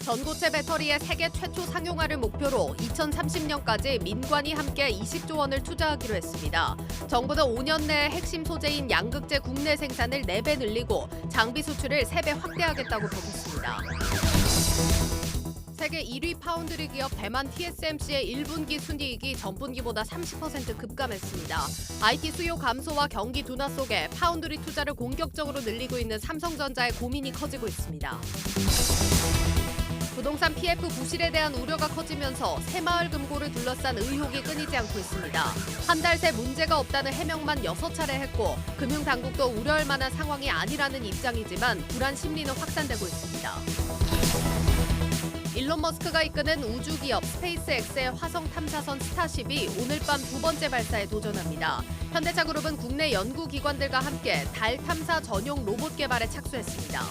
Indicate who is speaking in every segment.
Speaker 1: 전고체 배터리의 세계 최초 상용화를 목표로 2030년까지 민관이 함께 20조 원을 투자하기로 했습니다. 정부는 5년 내에 핵심 소재인 양극재 국내 생산을 4배 늘리고 장비 수출을 3배 확대하겠다고 밝혔습니다. 세계 1위 파운드리 기업 대만 TSMC의 1분기 순이익이 전분기보다 30% 급감했습니다. IT 수요 감소와 경기 둔화 속에 파운드리 투자를 공격적으로 늘리고 있는 삼성전자의 고민이 커지고 있습니다. 부동산 PF 부실에 대한 우려가 커지면서 새마을금고를 둘러싼 의혹이 끊이지 않고 있습니다. 한 달 새 문제가 없다는 해명만 6차례 했고 금융당국도 우려할 만한 상황이 아니라는 입장이지만 불안 심리는 확산되고 있습니다. 일론 머스크가 이끄는 우주기업 스페이스X의 화성 탐사선 스타쉽이 오늘 밤 2번째 발사에 도전합니다. 현대차그룹은 국내 연구기관들과 함께 달 탐사 전용 로봇 개발에 착수했습니다.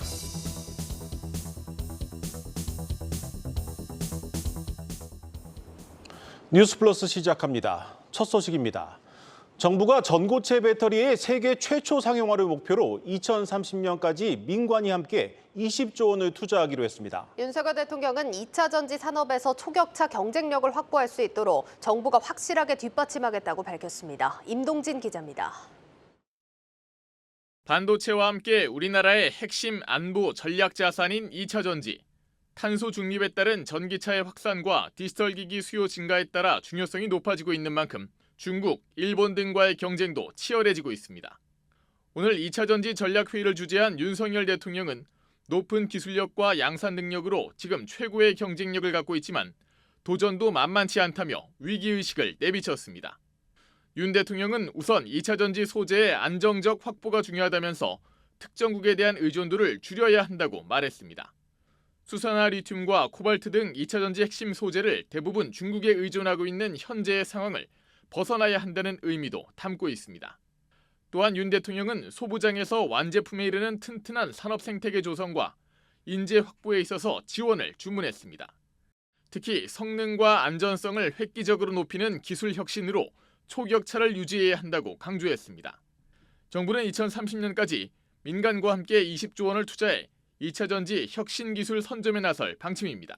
Speaker 2: 뉴스플러스 시작합니다. 첫 소식입니다. 정부가 전고체 배터리의 세계 최초 상용화를 목표로 2030년까지 민관이 함께 20조 원을 투자하기로 했습니다.
Speaker 1: 윤석열 대통령은 2차 전지 산업에서 초격차 경쟁력을 확보할 수 있도록 정부가 확실하게 뒷받침하겠다고 밝혔습니다. 임동진 기자입니다.
Speaker 3: 반도체와 함께 우리나라의 핵심 안보 전략 자산인 2차 전지. 탄소 중립에 따른 전기차의 확산과 디지털 기기 수요 증가에 따라 중요성이 높아지고 있는 만큼 중국, 일본 등과의 경쟁도 치열해지고 있습니다. 오늘 2차 전지 전략회의를 주재한 윤석열 대통령은 높은 기술력과 양산 능력으로 지금 최고의 경쟁력을 갖고 있지만 도전도 만만치 않다며 위기의식을 내비쳤습니다. 윤 대통령은 우선 2차 전지 소재의 안정적 확보가 중요하다면서 특정국에 대한 의존도를 줄여야 한다고 말했습니다. 수산화 리튬과 코발트 등 2차 전지 핵심 소재를 대부분 중국에 의존하고 있는 현재의 상황을 벗어나야 한다는 의미도 담고 있습니다. 또한 윤 대통령은 소부장에서 완제품에 이르는 튼튼한 산업 생태계 조성과 인재 확보에 있어서 지원을 주문했습니다. 특히 성능과 안전성을 획기적으로 높이는 기술 혁신으로 초격차를 유지해야 한다고 강조했습니다. 정부는 2030년까지 민간과 함께 20조 원을 투자해 2차 전지 혁신 기술 선점에 나설 방침입니다.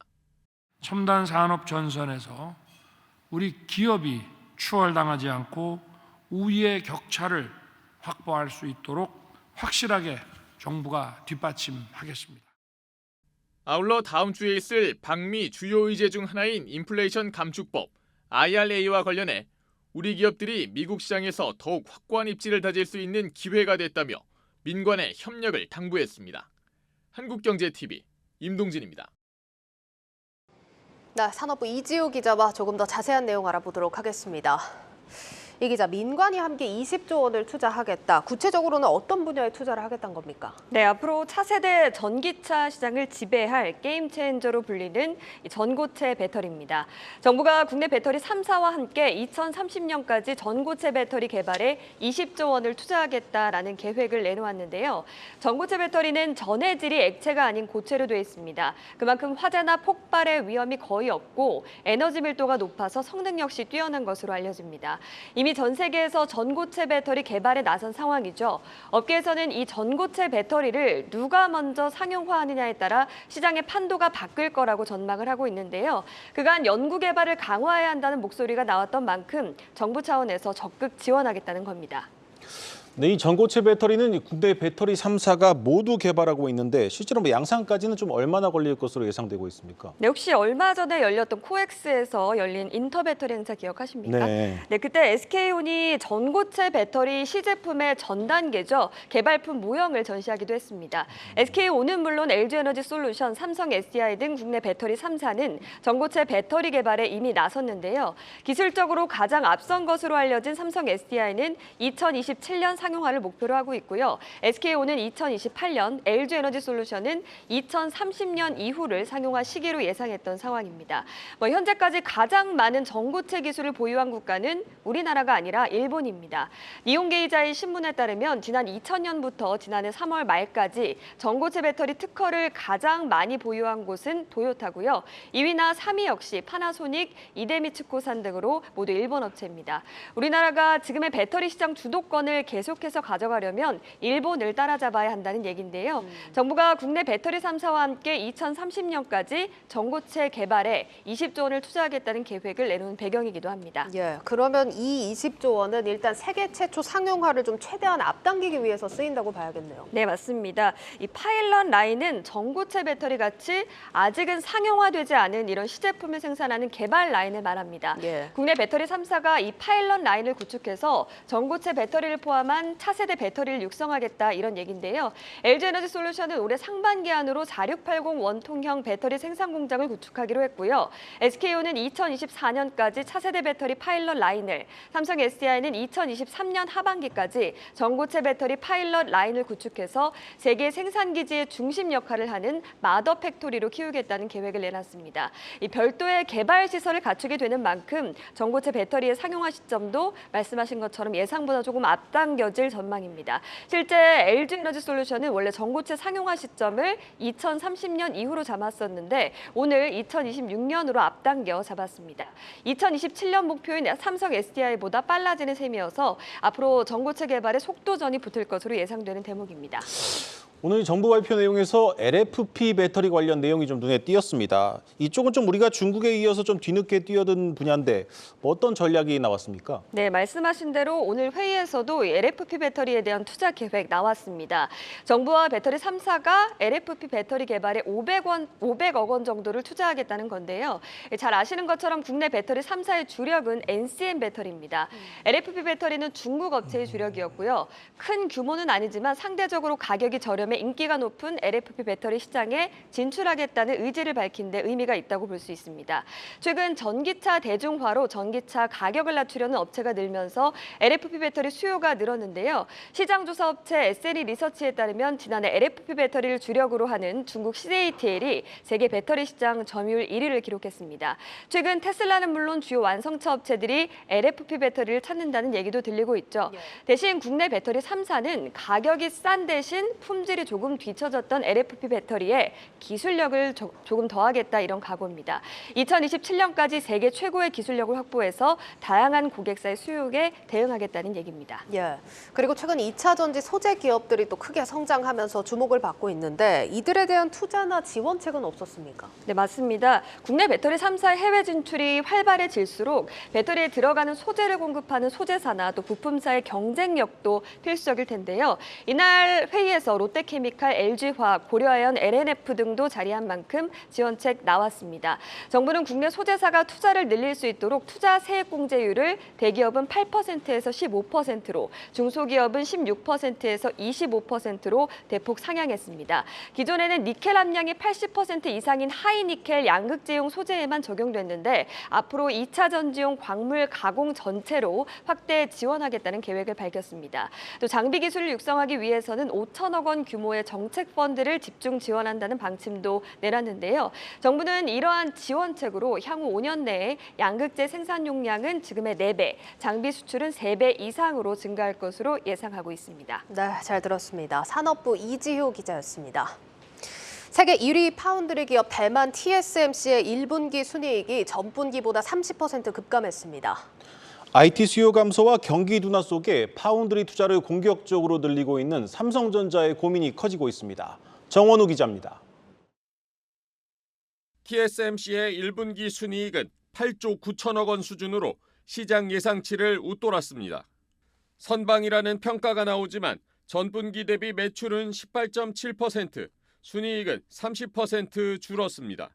Speaker 4: 첨단 산업 전선에서 우리 기업이 추월당하지 않고 우위의 격차를 확보할 수 있도록 확실하게 정부가 뒷받침하겠습니다.
Speaker 3: 아울러 다음 주에 있을 방미 주요 의제 중 하나인 인플레이션 감축법 IRA와 관련해 우리 기업들이 미국 시장에서 더욱 확고한 입지를 다질 수 있는 기회가 됐다며 민관의 협력을 당부했습니다. 한국경제TV 임동진입니다.
Speaker 1: 네, 산업부 이지우 기자와 조금 더 자세한 내용 알아보도록 하겠습니다. 이 기자, 민관이 함께 20조 원을 투자하겠다. 구체적으로는 어떤 분야에 투자를 하겠다는 겁니까?
Speaker 5: 네, 앞으로 차세대 전기차 시장을 지배할 게임 체인저로 불리는 전고체 배터리입니다. 정부가 국내 배터리 3사와 함께 2030년까지 전고체 배터리 개발에 20조 원을 투자하겠다라는 계획을 내놓았는데요. 전고체 배터리는 전해질이 액체가 아닌 고체로 되어 있습니다. 그만큼 화재나 폭발의 위험이 거의 없고 에너지 밀도가 높아서 성능 역시 뛰어난 것으로 알려집니다. 이미 전 세계에서 전고체 배터리 개발에 나선 상황이죠. 업계에서는 이 전고체 배터리를 누가 먼저 상용화하느냐에 따라 시장의 판도가 바뀔 거라고 전망을 하고 있는데요. 그간 연구 개발을 강화해야 한다는 목소리가 나왔던 만큼 정부 차원에서 적극 지원하겠다는 겁니다.
Speaker 2: 네, 이 전고체 배터리는 국내 배터리 3사가 모두 개발하고 있는데 실제로 양산까지는 좀 얼마나 걸릴 것으로 예상되고 있습니까?
Speaker 5: 네, 혹시 얼마 전에 열렸던 코엑스에서 열린 인터배터리 행사 기억하십니까?
Speaker 2: 네.
Speaker 5: 그때 SK온이 전고체 배터리 시제품의 전 단계죠. 개발품 모형을 전시하기도 했습니다. SK온은 물론 LG에너지솔루션, 삼성 SDI 등 국내 배터리 3사는 전고체 배터리 개발에 이미 나섰는데요. 기술적으로 가장 앞선 것으로 알려진 삼성 SDI는 2027년 상용화를 목표로 하고 있고요. SK온은 2028년, LG에너지솔루션은 2030년 이후를 상용화 시기로 예상했던 상황입니다. 현재까지 가장 많은 전고체 기술을 보유한 국가는 우리나라가 아니라 일본입니다. 니혼게이자의 신문에 따르면 지난 2000년부터 지난해 3월 말까지 전고체 배터리 특허를 가장 많이 보유한 곳은 도요타고요. 2위나 3위 역시 파나소닉, 이데미츠코산 등으로 모두 일본 업체입니다. 우리나라가 지금의 배터리 시장 주도권을 계속 계속해서 가져가려면 일본을 따라잡아야 한다는 얘기인데요. 정부가 국내 배터리 3사와 함께 2030년까지 전고체 개발에 20조 원을 투자하겠다는 계획을 내놓은 배경이기도 합니다.
Speaker 1: 예, 그러면 이 20조 원은 일단 세계 최초 상용화를 좀 최대한 앞당기기 위해서 쓰인다고 봐야겠네요.
Speaker 5: 네, 맞습니다. 이 파일럿 라인은 전고체 배터리 같이 아직은 상용화되지 않은 이런 시제품을 생산하는 개발 라인을 말합니다.
Speaker 1: 예.
Speaker 5: 국내 배터리 3사가 이 파일럿 라인을 구축해서 전고체 배터리를 포함한 차세대 배터리를 육성하겠다 이런 얘기인데요. LG에너지솔루션은 올해 상반기 안으로 4680 원통형 배터리 생산 공장을 구축하기로 했고요. SK온은 2024년까지 차세대 배터리 파일럿 라인을, 삼성 SDI는 2023년 하반기까지 전고체 배터리 파일럿 라인을 구축해서 세계 생산 기지의 중심 역할을 하는 마더 팩토리로 키우겠다는 계획을 내놨습니다. 이 별도의 개발 시설을 갖추게 되는 만큼 전고체 배터리의 상용화 시점도 말씀하신 것처럼 예상보다 조금 앞당겨질 전망입니다. 실제 LG에너지솔루션은 원래 전고체 상용화 시점을 2030년 이후로 잡았었는데 오늘 2026년으로 앞당겨 잡았습니다. 2027년 목표인 삼성 SDI보다 빨라지는 셈이어서 앞으로 전고체 개발에 속도전이 붙을 것으로 예상되는 대목입니다.
Speaker 2: 오늘 정부 발표 내용에서 LFP 배터리 관련 내용이 좀 눈에 띄었습니다. 이쪽은 좀 우리가 중국에 이어서 좀 뒤늦게 뛰어든 분야인데 어떤 전략이 나왔습니까?
Speaker 5: 네, 말씀하신 대로 오늘 회의에서도 LFP 배터리에 대한 투자 계획 나왔습니다. 정부와 배터리 3사가 LFP 배터리 개발에 500억 원 정도를 투자하겠다는 건데요. 잘 아시는 것처럼 국내 배터리 3사의 주력은 NCM 배터리입니다. LFP 배터리는 중국 업체의 주력이었고요. 큰 규모는 아니지만 상대적으로 가격이 저렴해 인기가 높은 LFP 배터리 시장에 진출하겠다는 의지를 밝힌 데 의미가 있다고 볼 수 있습니다. 최근 전기차 대중화로 전기차 가격을 낮추려는 업체가 늘면서 LFP 배터리 수요가 늘었는데요. 시장조사 업체 SNE 리서치에 따르면 지난해 LFP 배터리를 주력으로 하는 중국 CATL이 세계 배터리 시장 점유율 1위를 기록했습니다. 최근 테슬라는 물론 주요 완성차 업체들이 LFP 배터리를 찾는다는 얘기도 들리고 있죠. 대신 국내 배터리 3사는 가격이 싼 대신 품질이 조금 뒤처졌던 LFP 배터리에 기술력을 조금 더하겠다 이런 각오입니다. 2027년까지 세계 최고의 기술력을 확보해서 다양한 고객사의 수요에 대응하겠다는 얘기입니다.
Speaker 1: 예. 그리고 최근 2차 전지 소재 기업들이 또 크게 성장하면서 주목을 받고 있는데 이들에 대한 투자나 지원책은 없었습니까?
Speaker 5: 네, 맞습니다. 국내 배터리 3사의 해외 진출이 활발해질수록 배터리에 들어가는 소재를 공급하는 소재사나 또 부품사의 경쟁력도 필수적일 텐데요. 이날 회의에서 롯데케미칼, LG화학, 고려아연, LNF 등도 자리한 만큼 지원책 나왔습니다. 정부는 국내 소재사가 투자를 늘릴 수 있도록 투자 세액 공제율을 대기업은 8%에서 15%로, 중소기업은 16%에서 25%로 대폭 상향했습니다. 기존에는 니켈 함량이 80% 이상인 하이니켈 양극재용 소재에만 적용됐는데 앞으로 2차 전지용 광물 가공 전체로 확대 지원하겠다는 계획을 밝혔습니다. 또 장비 기술을 육성하기 위해서는 5천억 원 규모의 정책 펀드를 집중 지원한다는 방침도 내놨는데요. 정부는 이러한 지원책으로 향후 5년 내에 양극재 생산 용량은 지금의 4배, 장비 수출은 3배 이상으로 증가할 것으로 예상하고 있습니다.
Speaker 1: 네, 잘 들었습니다. 산업부 이지효 기자였습니다. 세계 1위 파운드리 기업 대만 TSMC의 1분기 순이익이 전분기보다 30% 급감했습니다.
Speaker 2: IT 수요 감소와 경기 둔화 속에 파운드리 투자를 공격적으로 늘리고 있는 삼성전자의 고민이 커지고 있습니다. 정원우 기자입니다.
Speaker 6: TSMC의 1분기 순이익은 8조 9천억 원 수준으로 시장 예상치를 웃돌았습니다. 선방이라는 평가가 나오지만 전분기 대비 매출은 18.7%, 순이익은 30% 줄었습니다.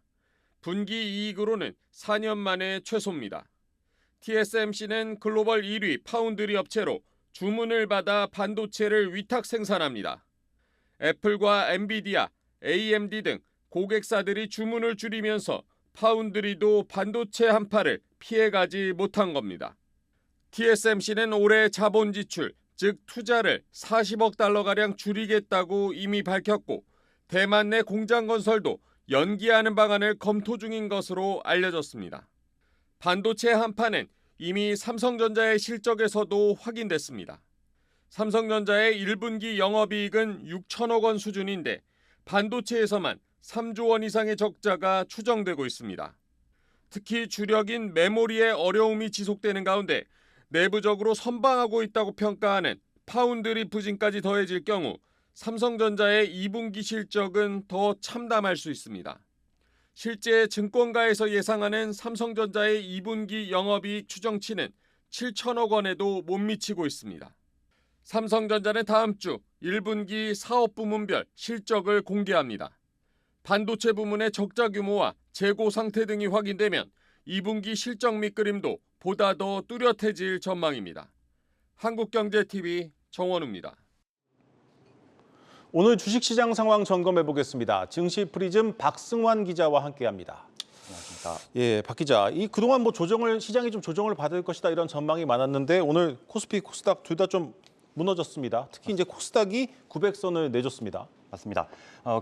Speaker 6: 분기 이익으로는 4년 만에 최소입니다. TSMC는 글로벌 1위 파운드리 업체로 주문을 받아 반도체를 위탁 생산합니다. 애플과 엔비디아, AMD 등 고객사들이 주문을 줄이면서 파운드리도 반도체 한파를 피해가지 못한 겁니다. TSMC는 올해 자본 지출, 즉 투자를 40억 달러가량 줄이겠다고 이미 밝혔고 대만 내 공장 건설도 연기하는 방안을 검토 중인 것으로 알려졌습니다. 반도체 한파는 이미 삼성전자의 실적에서도 확인됐습니다. 삼성전자의 1분기 영업이익은 6천억 원 수준인데 반도체에서만 3조 원 이상의 적자가 추정되고 있습니다. 특히 주력인 메모리의 어려움이 지속되는 가운데 내부적으로 선방하고 있다고 평가하는 파운드리 부진까지 더해질 경우 삼성전자의 2분기 실적은 더 참담할 수 있습니다. 실제 증권가에서 예상하는 삼성전자의 2분기 영업이익 추정치는 7천억 원에도 못 미치고 있습니다. 삼성전자는 다음 주 1분기 사업 부문별 실적을 공개합니다. 반도체 부문의 적자 규모와 재고 상태 등이 확인되면 2분기 실적 밑그림도 보다 더 뚜렷해질 전망입니다. 한국경제TV 정원우입니다.
Speaker 2: 오늘 주식시장 상황 점검해 보겠습니다. 증시 프리즘 박승환 기자와 함께합니다.
Speaker 7: 안녕하십니까.
Speaker 2: 예, 박 기자. 그동안 시장이 좀 조정을 받을 것이다 이런 전망이 많았는데 오늘 코스피, 코스닥 둘 다 좀 무너졌습니다. 특히 이제 코스닥이 900선을 내줬습니다.
Speaker 7: 맞습니다.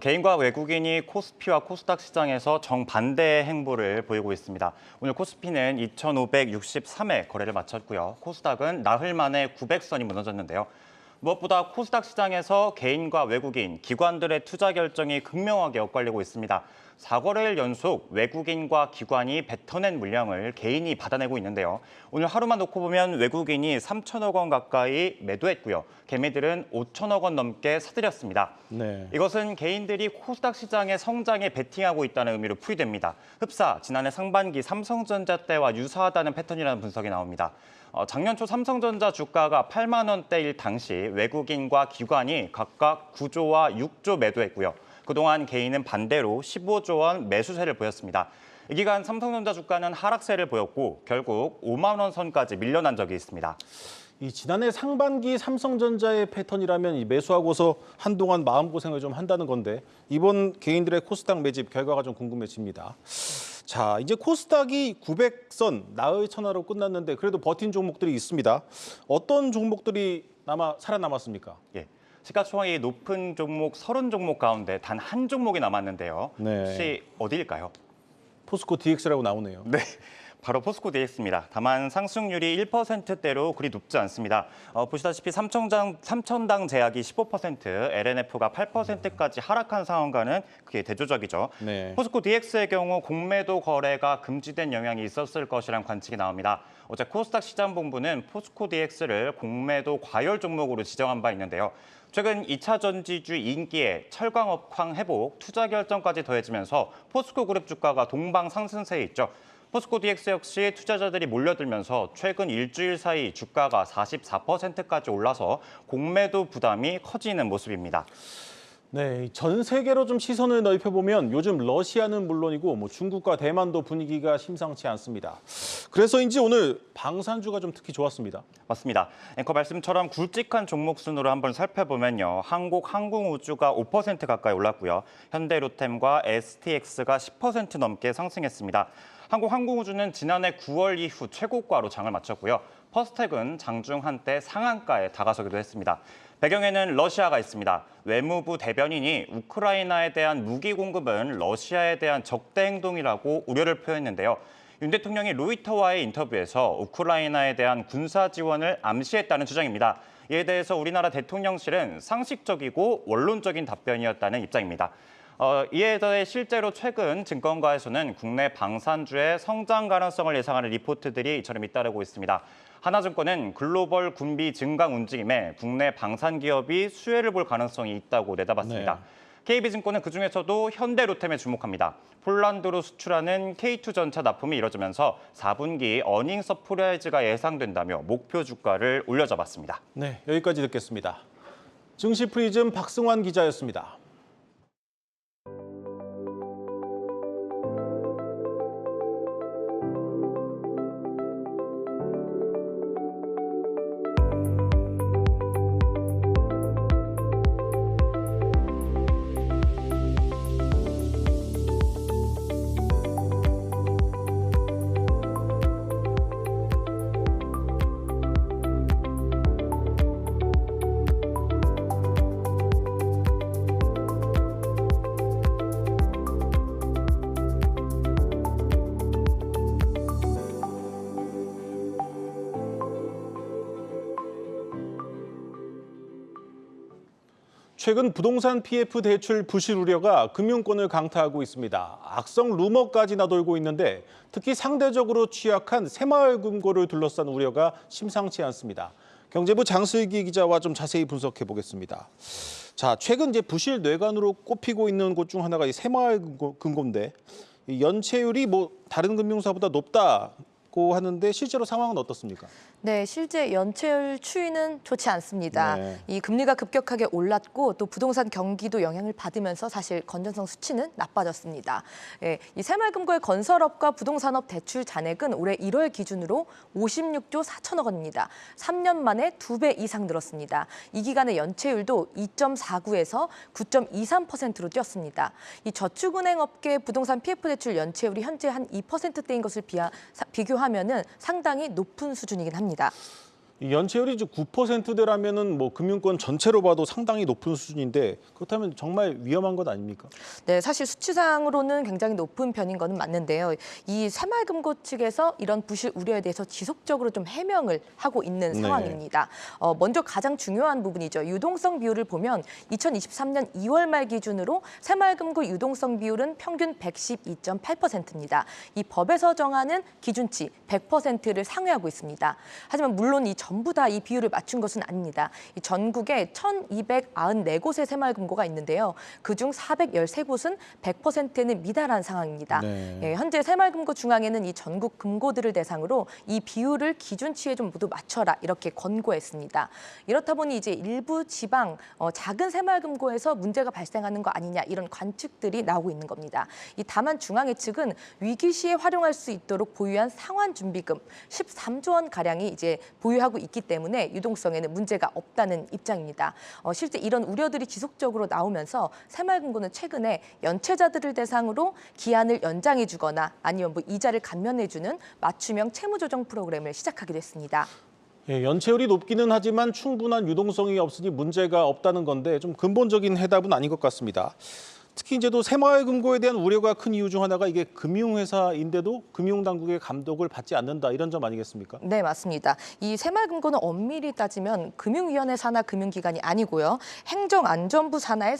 Speaker 7: 개인과 외국인이 코스피와 코스닥 시장에서 정반대의 행보를 보이고 있습니다. 오늘 코스피는 2,563회 거래를 마쳤고요. 코스닥은 나흘 만에 900선이 무너졌는데요. 무엇보다 코스닥 시장에서 개인과 외국인, 기관들의 투자 결정이 극명하게 엇갈리고 있습니다. 4거래일 연속 외국인과 기관이 뱉어낸 물량을 개인이 받아내고 있는데요. 오늘 하루만 놓고 보면 외국인이 3천억 원 가까이 매도했고요. 개미들은 5천억 원 넘게 사들였습니다.
Speaker 2: 네.
Speaker 7: 이것은 개인들이 코스닥 시장의 성장에 베팅하고 있다는 의미로 풀이됩니다. 흡사, 지난해 상반기 삼성전자 때와 유사하다는 패턴이라는 분석이 나옵니다. 작년 초 삼성전자 주가가 8만 원대일 당시 외국인과 기관이 각각 9조와 6조 매도했고요. 그동안 개인은 반대로 15조 원 매수세를 보였습니다. 이 기간 삼성전자 주가는 하락세를 보였고 결국 5만 원 선까지 밀려난 적이 있습니다.
Speaker 2: 지난해 상반기 삼성전자의 패턴이라면 매수하고서 한동안 마음고생을 좀 한다는 건데 이번 개인들의 코스닥 매집 결과가 좀 궁금해집니다. 자, 이제 코스닥이 900선 나흘 천하로 끝났는데 그래도 버틴 종목들이 있습니다. 어떤 종목들이 살아남았습니까?
Speaker 7: 예. 시가총액이 높은 종목 30종목 가운데 단 한 종목이 남았는데요.
Speaker 2: 네.
Speaker 7: 혹시 어디일까요?
Speaker 2: 포스코 DX라고 나오네요.
Speaker 7: 네, 바로 포스코 DX입니다. 다만 상승률이 1%대로 그리 높지 않습니다. 보시다시피 삼천당 제약이 15%, LNF가 8%까지 하락한 상황과는 그게 대조적이죠.
Speaker 2: 네.
Speaker 7: 포스코 DX의 경우 공매도 거래가 금지된 영향이 있었을 것이란 관측이 나옵니다. 어제 코스닥 시장본부는 포스코 DX를 공매도 과열 종목으로 지정한 바 있는데요. 최근 2차 전지주 인기에 철강업황 회복, 투자 결정까지 더해지면서 포스코 그룹 주가가 동방 상승세에 있죠. 포스코 DX 역시 투자자들이 몰려들면서 최근 일주일 사이 주가가 44%까지 올라서 공매도 부담이 커지는 모습입니다.
Speaker 2: 네, 전 세계로 좀 시선을 넓혀보면 요즘 러시아는 물론이고 중국과 대만도 분위기가 심상치 않습니다. 그래서인지 오늘 방산주가 좀 특히 좋았습니다.
Speaker 7: 맞습니다. 앵커 말씀처럼 굵직한 종목 순으로 한번 살펴보면요. 항공우주가 5% 가까이 올랐고요. 현대로템과 STX가 10% 넘게 상승했습니다. 항공우주는 지난해 9월 이후 최고가로 장을 마쳤고요. 퍼스텍은 장중 한때 상한가에 다가서기도 했습니다. 배경에는 러시아가 있습니다. 외무부 대변인이 우크라이나에 대한 무기 공급은 러시아에 대한 적대 행동이라고 우려를 표했는데요. 윤 대통령이 로이터와의 인터뷰에서 우크라이나에 대한 군사 지원을 암시했다는 주장입니다. 이에 대해서 우리나라 대통령실은 상식적이고 원론적인 답변이었다는 입장입니다. 이에 더해 실제로 최근 증권가에서는 국내 방산주의 성장 가능성을 예상하는 리포트들이 이처럼 잇따르고 있습니다. 하나증권은 글로벌 군비 증강 움직임에 국내 방산 기업이 수혜를 볼 가능성이 있다고 내다봤습니다.
Speaker 2: 네.
Speaker 7: KB증권은 그중에서도 현대로템에 주목합니다. 폴란드로 수출하는 K2 전차 납품이 이뤄지면서 4분기 어닝 서프라이즈가 예상된다며 목표 주가를 올려잡았습니다.
Speaker 2: 네, 여기까지 듣겠습니다. 증시 프리즘 박승환 기자였습니다. 최근 부동산 PF 대출 부실 우려가 금융권을 강타하고 있습니다. 악성 루머까지 나돌고 있는데 특히 상대적으로 취약한 새마을금고를 둘러싼 우려가 심상치 않습니다. 경제부 장슬기 기자와 좀 자세히 분석해 보겠습니다. 자, 최근 이제 부실 뇌관으로 꼽히고 있는 곳 중 하나가 이 새마을금고인데 이 연체율이 뭐 다른 금융사보다 높다고 하는데 실제로 상황은 어떻습니까?
Speaker 8: 네, 실제 연체율 추이는 좋지 않습니다.
Speaker 2: 네.
Speaker 8: 이 금리가 급격하게 올랐고 또 부동산 경기도 영향을 받으면서 사실 건전성 수치는 나빠졌습니다. 예, 이 새마을금고의 건설업과 부동산업 대출 잔액은 올해 1월 기준으로 56조 4천억 원입니다. 3년 만에 2배 이상 늘었습니다. 이 기간의 연체율도 2.49에서 9.23%로 뛰었습니다. 이 저축은행 업계 부동산 PF 대출 연체율이 현재 한 2%대인 것을 비교하면은 상당히 높은 수준이긴 합니다.
Speaker 2: 이 연체율이 9%대라면은 뭐 금융권 전체로 봐도 상당히 높은 수준인데 그렇다면 정말 위험한 것 아닙니까?
Speaker 8: 네, 사실 수치상으로는 굉장히 높은 편인 것은 맞는데요. 이 새마을금고 측에서 이런 부실 우려에 대해서 지속적으로 좀 해명을 하고 있는
Speaker 2: 네.
Speaker 8: 상황입니다. 먼저 가장 중요한 부분이죠. 유동성 비율을 보면 2023년 2월 말 기준으로 새마을금고 유동성 비율은 평균 112.8%입니다. 이 법에서 정하는 기준치 100%를 상회하고 있습니다. 하지만 물론 이 전부 다 이 비율을 맞춘 것은 아닙니다. 이 전국에 1,294곳의 새마을금고가 있는데요. 그중 413곳은 100%는 미달한 상황입니다.
Speaker 2: 네.
Speaker 8: 예, 현재 새마을금고 중앙에는 이 전국 금고들을 대상으로 이 비율을 기준치에 좀 모두 맞춰라 이렇게 권고했습니다. 이렇다 보니 이제 일부 지방 작은 새마을금고에서 문제가 발생하는 거 아니냐 이런 관측들이 나오고 있는 겁니다. 이 다만 중앙회 측은 위기 시에 활용할 수 있도록 보유한 상환준비금 13조 원 가량이 이제 보유하고 있기 때문에 유동성에는 문제가 없다는 입장입니다. 실제 이런 우려들이 지속적으로 나오면서 새마을금고는 최근에 연체자들을 대상으로 기한을 연장해주거나 아니면 뭐 이자를 감면해주는 맞춤형 채무조정 프로그램을 시작하기도 했습니다.
Speaker 2: 예, 연체율이 높기는 하지만 충분한 유동성이 없으니 문제가 없다는 건데 좀 근본적인 해답은 아닌 것 같습니다. 특히 이제 또 새마을금고에 대한 우려가 큰 이유 중 하나가 이게 금융회사인데도 금융당국의 감독을 받지 않는다 이런 점 아니겠습니까?
Speaker 8: 네, 맞습니다. 이 새마을금고는 엄밀히 따지면 금융위원회 산하 금융기관이 아니고요. 행정안전부 산하의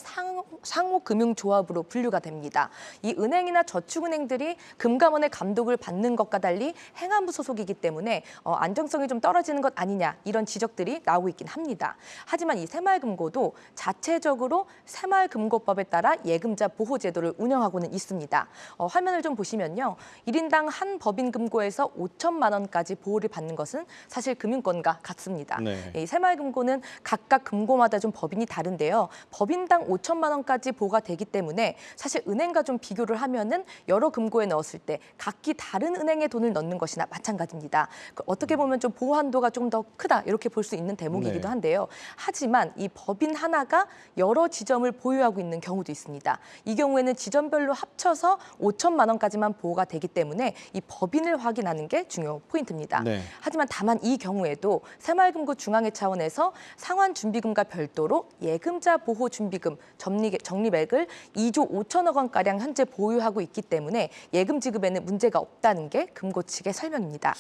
Speaker 8: 상호금융조합으로 분류가 됩니다. 이 은행이나 저축은행들이 금감원의 감독을 받는 것과 달리 행안부 소속이기 때문에 안정성이 좀 떨어지는 것 아니냐 이런 지적들이 나오고 있긴 합니다. 하지만 이 새마을금고도 자체적으로 새마을금고법에 따라 예금자 보호제도를 운영하고는 있습니다. 화면을 좀 보시면요. 1인당 한 법인금고에서 5천만 원까지 보호를 받는 것은 사실 금융권과 같습니다.
Speaker 2: 네.
Speaker 8: 이 새마을금고는 각각 금고마다 좀 법인이 다른데요. 법인당 5천만 원까지 보호가 되기 때문에 사실 은행과 좀 비교를 하면은 여러 금고에 넣었을 때 각기 다른 은행에 돈을 넣는 것이나 마찬가지입니다. 어떻게 보면 좀 보호 한도가 조금 더 크다 이렇게 볼 수 있는 대목이기도
Speaker 2: 네.
Speaker 8: 한데요. 하지만 이 법인 하나가 여러 지점을 보유하고 있는 경우도 있습니다. 이 경우에는 지점별로 합쳐서 5천만 원까지만 보호가 되기 때문에 이 법인을 확인하는 게 중요 포인트입니다.
Speaker 2: 네.
Speaker 8: 하지만 다만 이 경우에도 새마을금고 중앙회 차원에서 상환준비금과 별도로 예금자 보호준비금 적립액을 2조 5천억 원가량 현재 보유하고 있기 때문에 예금 지급에는 문제가 없다는 게 금고 측의 설명입니다.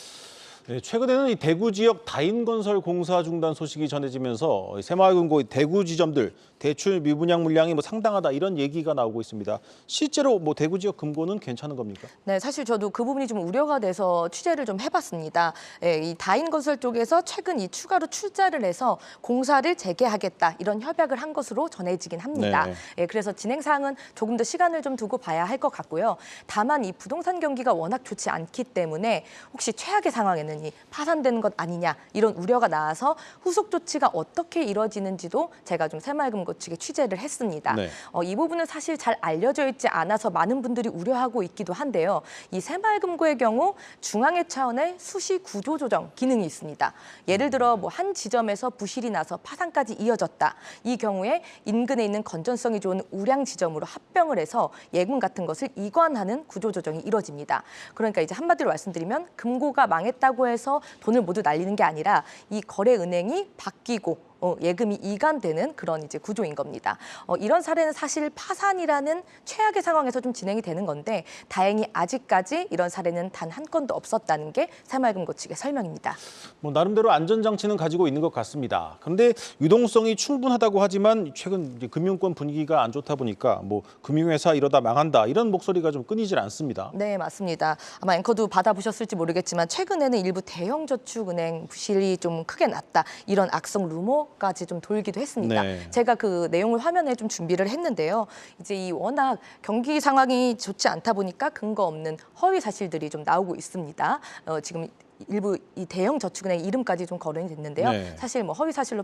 Speaker 2: 네, 최근에는 이 대구 지역 다인건설 공사 중단 소식이 전해지면서 새마을금고 대구 지점들 대출 미분양 물량이 뭐 상당하다 이런 얘기가 나오고 있습니다. 실제로 뭐 대구 지역 금고는 괜찮은 겁니까?
Speaker 8: 네, 사실 저도 그 부분이 좀 우려가 돼서 취재를 좀 해봤습니다. 예, 이 다인건설 쪽에서 최근 이 추가로 출자를 해서 공사를 재개하겠다 이런 협약을 한 것으로 전해지긴 합니다.
Speaker 2: 네.
Speaker 8: 예, 그래서 진행 사항은 조금 더 시간을 좀 두고 봐야 할 것 같고요. 다만 이 부동산 경기가 워낙 좋지 않기 때문에 혹시 최악의 상황에는 이 파산되는 것 아니냐 이런 우려가 나와서 후속 조치가 어떻게 이뤄지는지도 제가 좀 새마을금고 측에 취재를 했습니다.
Speaker 2: 네.
Speaker 8: 이 부분은 사실 잘 알려져 있지 않아서 많은 분들이 우려하고 있기도 한데요. 이 새마을금고의 경우 중앙회 차원의 수시 구조 조정 기능이 있습니다. 예를 들어 뭐 한 지점에서 부실이 나서 파산까지 이어졌다. 이 경우에 인근에 있는 건전성이 좋은 우량 지점으로 합병을 해서 예금 같은 것을 이관하는 구조 조정이 이뤄집니다. 그러니까 이제 한마디로 말씀드리면 금고가 망했다고 해서 돈을 모두 날리는 게 아니라 이 거래 은행이 바뀌고 예금이 이관되는 그런 이제 구조인 겁니다. 이런 사례는 사실 파산이라는 최악의 상황에서 좀 진행이 되는 건데 다행히 아직까지 이런 사례는 단 한 건도 없었다는 게 새마을금고 측의 설명입니다.
Speaker 2: 나름대로 안전장치는 가지고 있는 것 같습니다. 그런데 유동성이 충분하다고 하지만 최근 이제 금융권 분위기가 안 좋다 보니까 금융회사 이러다 망한다 이런 목소리가 좀 끊이질 않습니다.
Speaker 8: 네, 맞습니다. 아마 앵커도 받아보셨을지 모르겠지만 최근에는 일부 대형 저축은행 부실이 좀 크게 났다. 이런 악성 루머까지 좀 돌기도 했습니다.
Speaker 2: 네.
Speaker 8: 제가 그 내용을 화면에 좀 준비를 했는데요. 이제 이 워낙 경기 상황이 좋지 않다 보니까 근거 없는 허위 사실들이 좀 나오고 있습니다. 지금 일부 이 대형 저축은행 이름까지 좀 거론이 됐는데요.
Speaker 2: 네.
Speaker 8: 사실 허위 사실로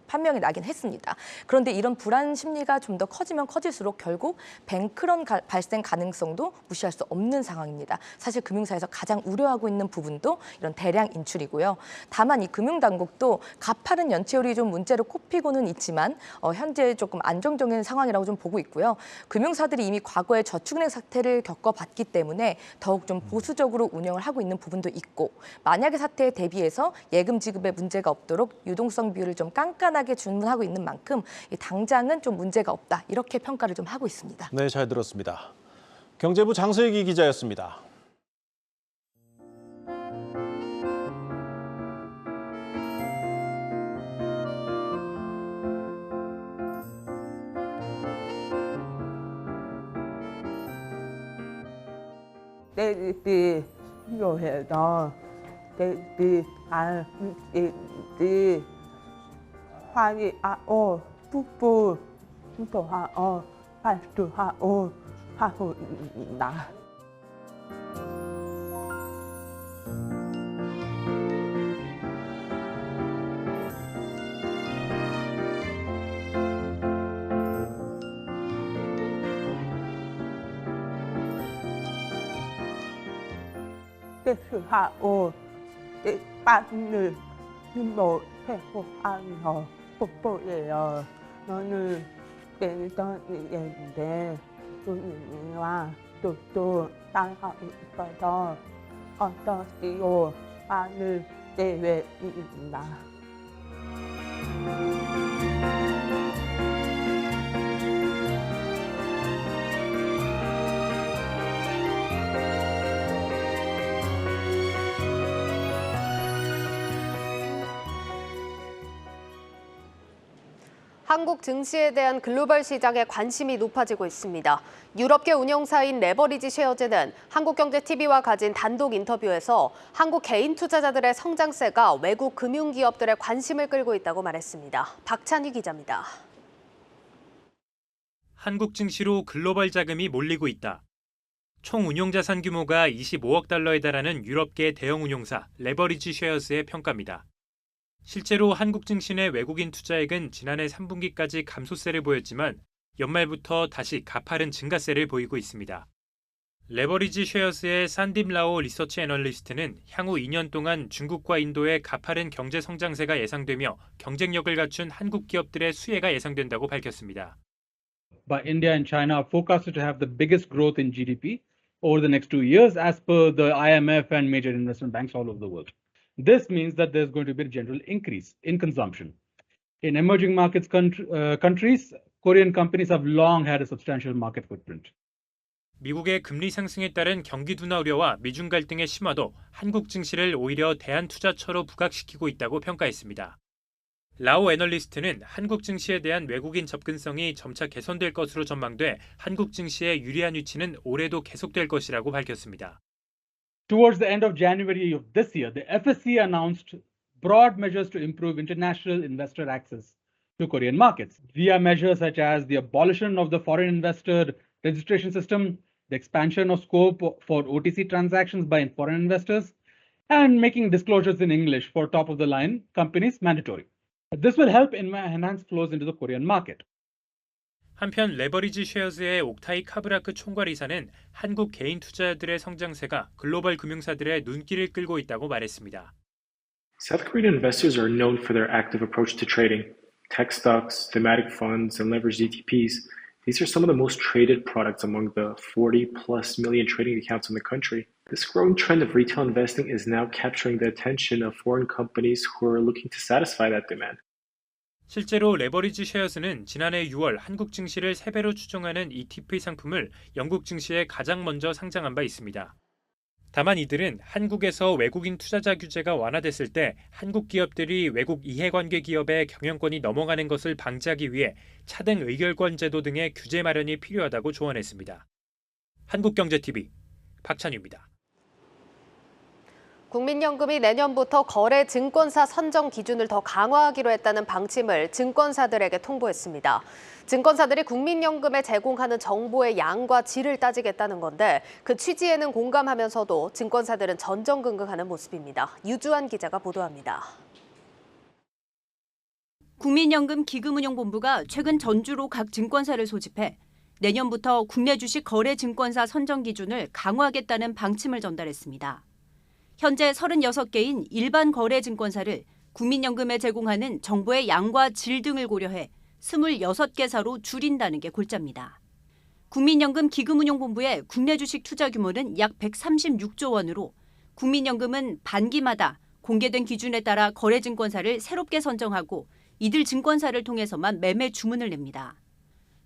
Speaker 8: 판명이 나긴 했습니다. 그런데 이런 불안 심리가 좀 더 커지면 커질수록 결국 뱅크런 발생 가능성도 무시할 수 없는 상황입니다. 사실 금융사에서 가장 우려하고 있는 부분도 이런 대량 인출이고요. 다만 이 금융당국도 가파른 연체율이 좀 문제로 꼽히고는 있지만 현재 조금 안정적인 상황이라고 좀 보고 있고요. 금융사들이 이미 과거에 저축은행 사태를 겪어봤기 때문에 더욱 좀 보수적으로 운영을 하고 있는 부분도 있고 만약의 사태에 대비해서 예금 지급에 문제가 없도록 유동성 비율을 좀 깐깐하게 주문하고 있는 만큼 당장은 좀 문제가 없다 이렇게 평가를 좀 하고 있습니다.
Speaker 2: 네, 잘 들었습니다. 경제부 장서희 기자였습니다.
Speaker 9: 필요해서 화이하고 푹푹 공부하고 발주하고 하고 있다. 하고 빠는 뭐 회복하며 뽀뽀해요. 너는 괜찮은데 돈이와 또 따라하고 싶어서 어떠시오 하는 대회입니다.
Speaker 1: 한국 증시에 대한 글로벌 시장의 관심이 높아지고 있습니다. 유럽계 운용사인 레버리지 쉐어즈는 한국경제TV와 가진 단독 인터뷰에서 한국 개인 투자자들의 성장세가 외국 금융기업들의 관심을 끌고 있다고 말했습니다. 박찬희 기자입니다.
Speaker 10: 한국 증시로 글로벌 자금이 몰리고 있다. 총 운용자산 규모가 25억 달러에 달하는 유럽계 대형 운용사 레버리지 쉐어스의 평가입니다. 실제로 한국 증시 내 외국인 투자액은 지난해 3분기까지 감소세를 보였지만 연말부터 다시 가파른 증가세를 보이고 있습니다. 레버리지 쉐어스의 산딥 라오 리서치 애널리스트는 향후 2년 동안 중국과 인도의 가파른 경제 성장세가 예상되며 경쟁력을 갖춘 한국 기업들의 수혜가 예상된다고 밝혔습니다.
Speaker 11: But India and China are forecasted to have the biggest growth in GDP over the next 2 years as per the IMF and major investment banks all over the world. This means that there's going to be a general increase in consumption. In emerging markets countries, Korean companies have long had a substantial market footprint.
Speaker 10: 미국의 금리 상승에 따른 경기 둔화 우려와 미중 갈등의 심화도 한국 증시를 오히려 대안 투자처로 부각시키고 있다고 평가했습니다. 라오 애널리스트는 한국 증시에 대한 외국인 접근성이 점차 개선될 것으로 전망돼 한국 증시의 유리한 위치는 올해도 계속될 것이라고 밝혔습니다.
Speaker 11: Towards the end of January of this year, the FSC announced broad measures to improve international investor access to Korean markets via measures such as the abolition of the foreign investor registration system, the expansion of scope for OTC transactions by foreign investors, and making disclosures in English for top-of-the-line companies mandatory. This will help enhance flows into the Korean market.
Speaker 10: 한편 레버리지 쉐어즈의 옥타이 카브라크 총괄이사는 한국 개인 투자자들의 성장세가 글로벌 금융사들의 눈길을 끌고 있다고 말했습니다.
Speaker 12: South Korean investors are known for their active approach to trading. Tech stocks, thematic funds, and leveraged ETPs. These are some of the most traded products among the 40+ million trading accounts in the country. This growing trend of retail investing is now capturing the attention of foreign companies who are looking to satisfy that demand.
Speaker 10: 실제로 레버리지 쉐어스는 지난해 6월 한국 증시를 3배로 추종하는 ETP 상품을 영국 증시에 가장 먼저 상장한 바 있습니다. 다만 이들은 한국에서 외국인 투자자 규제가 완화됐을 때 한국 기업들이 외국 이해관계 기업의 경영권이 넘어가는 것을 방지하기 위해 차등 의결권 제도 등의 규제 마련이 필요하다고 조언했습니다. 한국경제TV 박찬유입니다.
Speaker 1: 국민연금이 내년부터 거래 증권사 선정 기준을 더 강화하기로 했다는 방침을 증권사들에게 통보했습니다. 증권사들이 국민연금에 제공하는 정보의 양과 질을 따지겠다는 건데 그 취지에는 공감하면서도 증권사들은 전전긍긍하는 모습입니다. 유주한 기자가 보도합니다.
Speaker 13: 국민연금 기금운용본부가 최근 전주로 각 증권사를 소집해 내년부터 국내 주식 거래 증권사 선정 기준을 강화하겠다는 방침을 전달했습니다. 현재 36개인 일반 거래 증권사를 국민연금에 제공하는 정보의 양과 질 등을 고려해 26개사로 줄인다는 게 골자입니다. 국민연금 기금운용본부의 국내 주식 투자 규모는 약 136조 원으로 국민연금은 반기마다 공개된 기준에 따라 거래 증권사를 새롭게 선정하고 이들 증권사를 통해서만 매매 주문을 냅니다.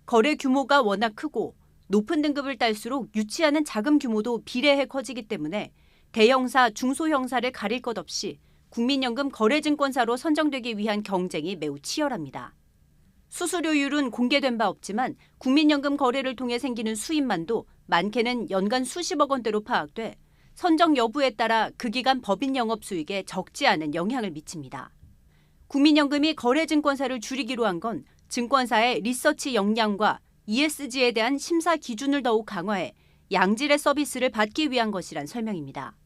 Speaker 13: 거래 규모가 워낙 크고 높은 등급을 딸수록 유치하는 자금 규모도 비례해 커지기 때문에 대형사, 중소형사를 가릴 것 없이 국민연금 거래증권사로 선정되기 위한 경쟁이 매우 치열합니다. 수수료율은 공개된 바 없지만 국민연금 거래를 통해 생기는 수입만도 많게는 연간 수십억 원대로 파악돼 선정 여부에 따라 그 기간 법인 영업 수익에 적지 않은 영향을 미칩니다. 국민연금이 거래증권사를 줄이기로 한 건 증권사의 리서치 역량과 ESG에 대한 심사 기준을 더욱 강화해 양질의 서비스를 받기 위한 것이란 설명입니다.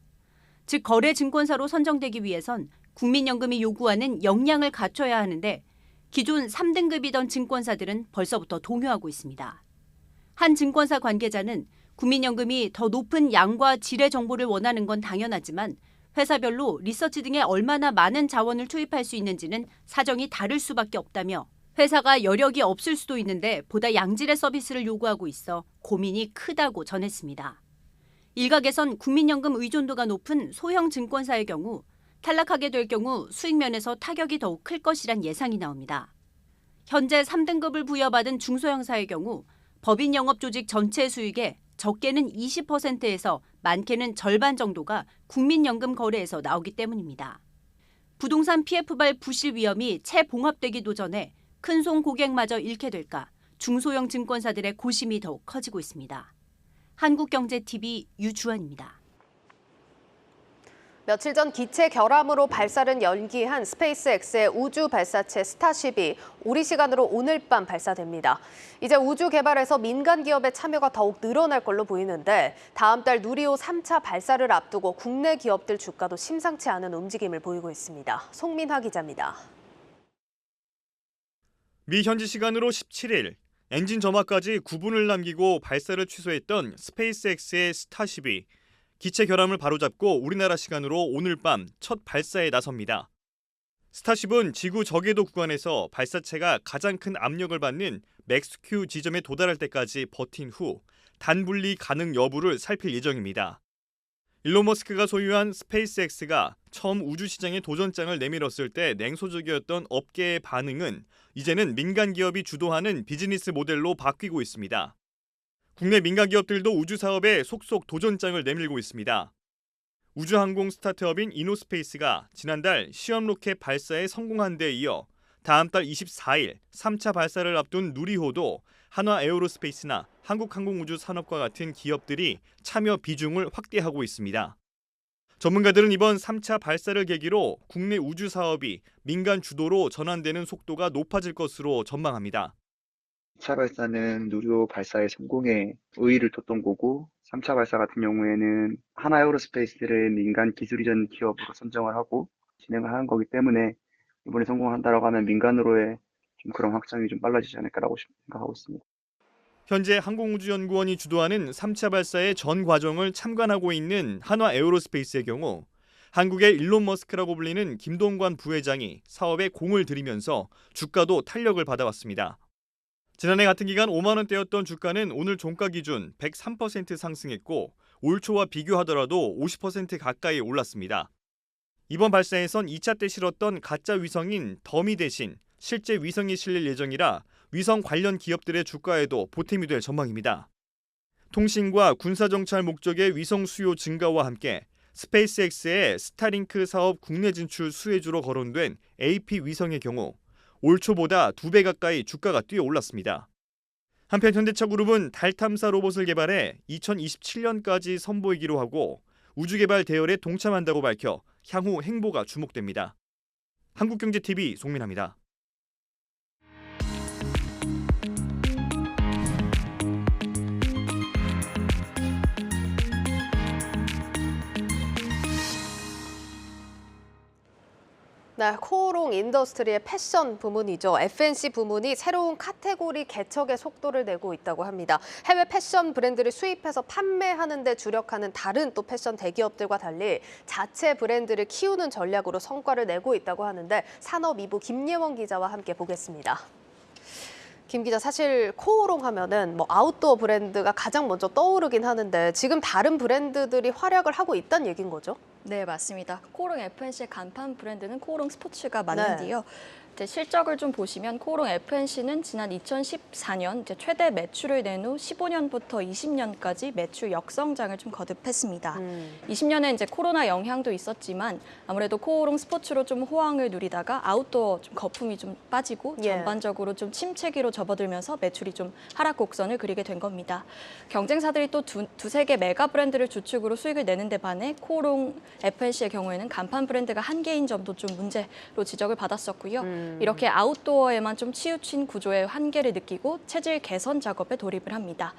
Speaker 13: 즉 거래 증권사로 선정되기 위해선 국민연금이 요구하는 역량을 갖춰야 하는데 기존 3등급이던 증권사들은 벌써부터 동요하고 있습니다. 한 증권사 관계자는 국민연금이 더 높은 양과 질의 정보를 원하는 건 당연하지만 회사별로 리서치 등에 얼마나 많은 자원을 투입할 수 있는지는 사정이 다를 수밖에 없다며 회사가 여력이 없을 수도 있는데 보다 양질의 서비스를 요구하고 있어 고민이 크다고 전했습니다. 일각에선 국민연금 의존도가 높은 소형 증권사의 경우 탈락하게 될 경우 수익면에서 타격이 더욱 클 것이란 예상이 나옵니다. 현재 3등급을 부여받은 중소형사의 경우 법인 영업 조직 전체 수익의 적게는 20%에서 많게는 절반 정도가 국민연금 거래에서 나오기 때문입니다. 부동산 PF발 부실 위험이 채봉합되기도 전에 큰손 고객마저 잃게 될까 중소형 증권사들의 고심이 더욱 커지고 있습니다. 한국경제TV 유주환입니다.
Speaker 1: 며칠 전 기체 결함으로 발사를 연기한 스페이스X의 우주 발사체 스타쉽이 우리 시간으로 오늘 밤 발사됩니다. 이제 우주 개발에서 민간 기업의 참여가 더욱 늘어날 걸로 보이는데 다음 달 누리호 3차 발사를 앞두고 국내 기업들 주가도 심상치 않은 움직임을 보이고 있습니다. 송민화 기자입니다.
Speaker 14: 미 현지 시간으로 17일 엔진 점화까지 9분을 남기고 발사를 취소했던 스페이스X의 스타쉽이 기체 결함을 바로잡고 우리나라 시간으로 오늘 밤 첫 발사에 나섭니다. 스타쉽은 지구 저궤도 구간에서 발사체가 가장 큰 압력을 받는 맥스큐 지점에 도달할 때까지 버틴 후 단분리 가능 여부를 살필 예정입니다. 일론 머스크가 소유한 스페이스X가 처음 우주 시장에 도전장을 내밀었을 때 냉소적이었던 업계의 반응은 이제는 민간 기업이 주도하는 비즈니스 모델로 바뀌고 있습니다. 국내 민간 기업들도 우주 사업에 속속 도전장을 내밀고 있습니다. 우주항공 스타트업인 이노스페이스가 지난달 시험 로켓 발사에 성공한 데 이어 다음 달 24일 3차 발사를 앞둔 누리호도 한화 에어로스페이스나 한국항공우주산업과 같은 기업들이 참여 비중을 확대하고 있습니다. 전문가들은 이번 3차 발사를 계기로 국내 우주 사업이 민간 주도로 전환되는 속도가 높아질 것으로 전망합니다.
Speaker 15: 2차 발사는 누리호 발사의 성공에 의의를 뒀던 거고 3차 발사 같은 경우에는 한화 에어로스페이스를 민간 기술 이전 기업으로 선정을 하고 진행을 하는 거기 때문에 이번에 성공한다라고 하면 민간으로의 좀 그런 확장이 좀 빨라지지 않을까라고 생각하고 있습니다.
Speaker 14: 현재 항공우주연구원이 주도하는 3차 발사의 전 과정을 참관하고 있는 한화 에어로스페이스의 경우 한국의 일론 머스크라고 불리는 김동관 부회장이 사업에 공을 들이면서 주가도 탄력을 받아왔습니다. 지난해 같은 기간 5만 원대였던 주가는 오늘 종가 기준 103% 상승했고 올 초와 비교하더라도 50% 가까이 올랐습니다. 이번 발사에선 2차 때 실었던 가짜 위성인 더미 대신 실제 위성이 실릴 예정이라 위성 관련 기업들의 주가에도 보탬이 될 전망입니다. 통신과 군사정찰 목적의 위성 수요 증가와 함께 스페이스X의 스타링크 사업 국내 진출 수혜주로 거론된 AP 위성의 경우 올 초보다 2배 가까이 주가가 뛰어올랐습니다. 한편 현대차그룹은 달 탐사 로봇을 개발해 2027년까지 선보이기로 하고 우주개발 대열에 동참한다고 밝혀 향후 행보가 주목됩니다. 한국경제TV 송민아입니다.
Speaker 1: 네, 코오롱 인더스트리의 패션 부문이죠. F&C 부문이 새로운 카테고리 개척에 속도를 내고 있다고 합니다. 해외 패션 브랜드를 수입해서 판매하는 데 주력하는 다른 또 패션 대기업들과 달리 자체 브랜드를 키우는 전략으로 성과를 내고 있다고 하는데 산업 2부 김예원 기자와 함께 보겠습니다. 김 기자, 사실 코오롱 하면은 아웃도어 브랜드가 가장 먼저 떠오르긴 하는데 지금 다른 브랜드들이 활약을 하고 있다는 얘기인 거죠?
Speaker 16: 네, 맞습니다. 코오롱 F&C의 간판 브랜드는 코오롱 스포츠가 맞는데요. 실적을 좀 보시면 코오롱 F&C는 지난 2014년 최대 매출을 낸 후 15년부터 20년까지 매출 역성장을 좀 거듭했습니다. 20년에 코로나 영향도 있었지만 아무래도 코오롱 스포츠로 좀 호황을 누리다가 아웃도어 좀 거품이 좀 빠지고 전반적으로 좀 침체기로 접어들면서 매출이 좀 하락 곡선을 그리게 된 겁니다. 경쟁사들이 또 두세 개 메가 브랜드를 주축으로 수익을 내는 데 반해 코오롱 F&C의 경우에는 간판 브랜드가 한 개인 점도 좀 문제로 지적을 받았었고요. 이렇게 아웃도어에만 좀 치우친 구조의 한계를 느끼고 체질 개선 작업에 돌입을 합니다.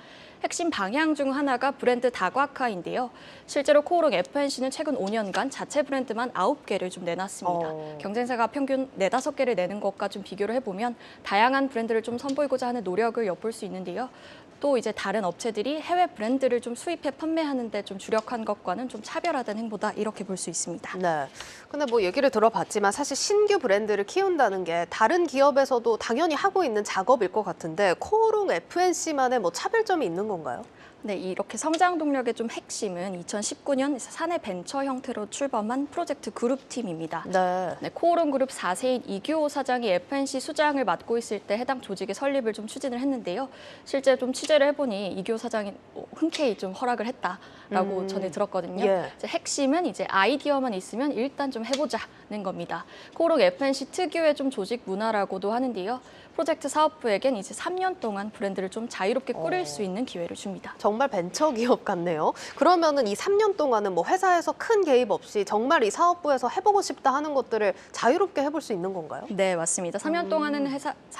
Speaker 16: 핵심 방향 중 하나가 브랜드 다각화인데요. 실제로 코오롱 F&C는 최근 5년간 자체 브랜드만 9개를 좀 내놨습니다. 경쟁사가 평균 4-5개를 내는 것과 좀 비교를 해보면 다양한 브랜드를 좀 선보이고자 하는 노력을 엿볼 수 있는데요. 또 이제 다른 업체들이 해외 브랜드를 좀 수입해 판매하는 데 좀 주력한 것과는 좀 차별화된 행보다 이렇게 볼 수 있습니다.
Speaker 1: 네. 근데 얘기를 들어봤지만 사실 신규 브랜드를 키운다는 게 다른 기업에서도 당연히 하고 있는 작업일 것 같은데 코오롱 F&C만의 차별점이 있는 건가요?
Speaker 16: 네, 이렇게 성장 동력의 좀 핵심은 2019년 사내 벤처 형태로 출범한 프로젝트 그룹팀입니다.
Speaker 1: 네,
Speaker 16: 코오롱 그룹 4세인 이규호 사장이 F&C 수장을 맡고 있을 때 해당 조직의 설립을 좀 추진을 했는데요. 실제 좀 취재를 해보니 이규호 사장이 흔쾌히 좀 허락을 했다라고 전해 들었거든요. 핵심은 이제 아이디어만 있으면 일단 좀 해보자는 겁니다. 코오롱 F&C 특유의 좀 조직 문화라고도 하는데요. 프로젝트 사업부에겐 이제 3년 동안 브랜드를 좀 자유롭게 꾸릴 수 있는 기회를 줍니다.
Speaker 1: 정말 벤처 기업 같네요. 그러면은 이 3년 동안은 회사에서 큰 개입 없이 정말 이 사업부에서 해보고 싶다 하는 것들을 자유롭게 해볼 수 있는 건가요?
Speaker 16: 네, 맞습니다. 3년 동안은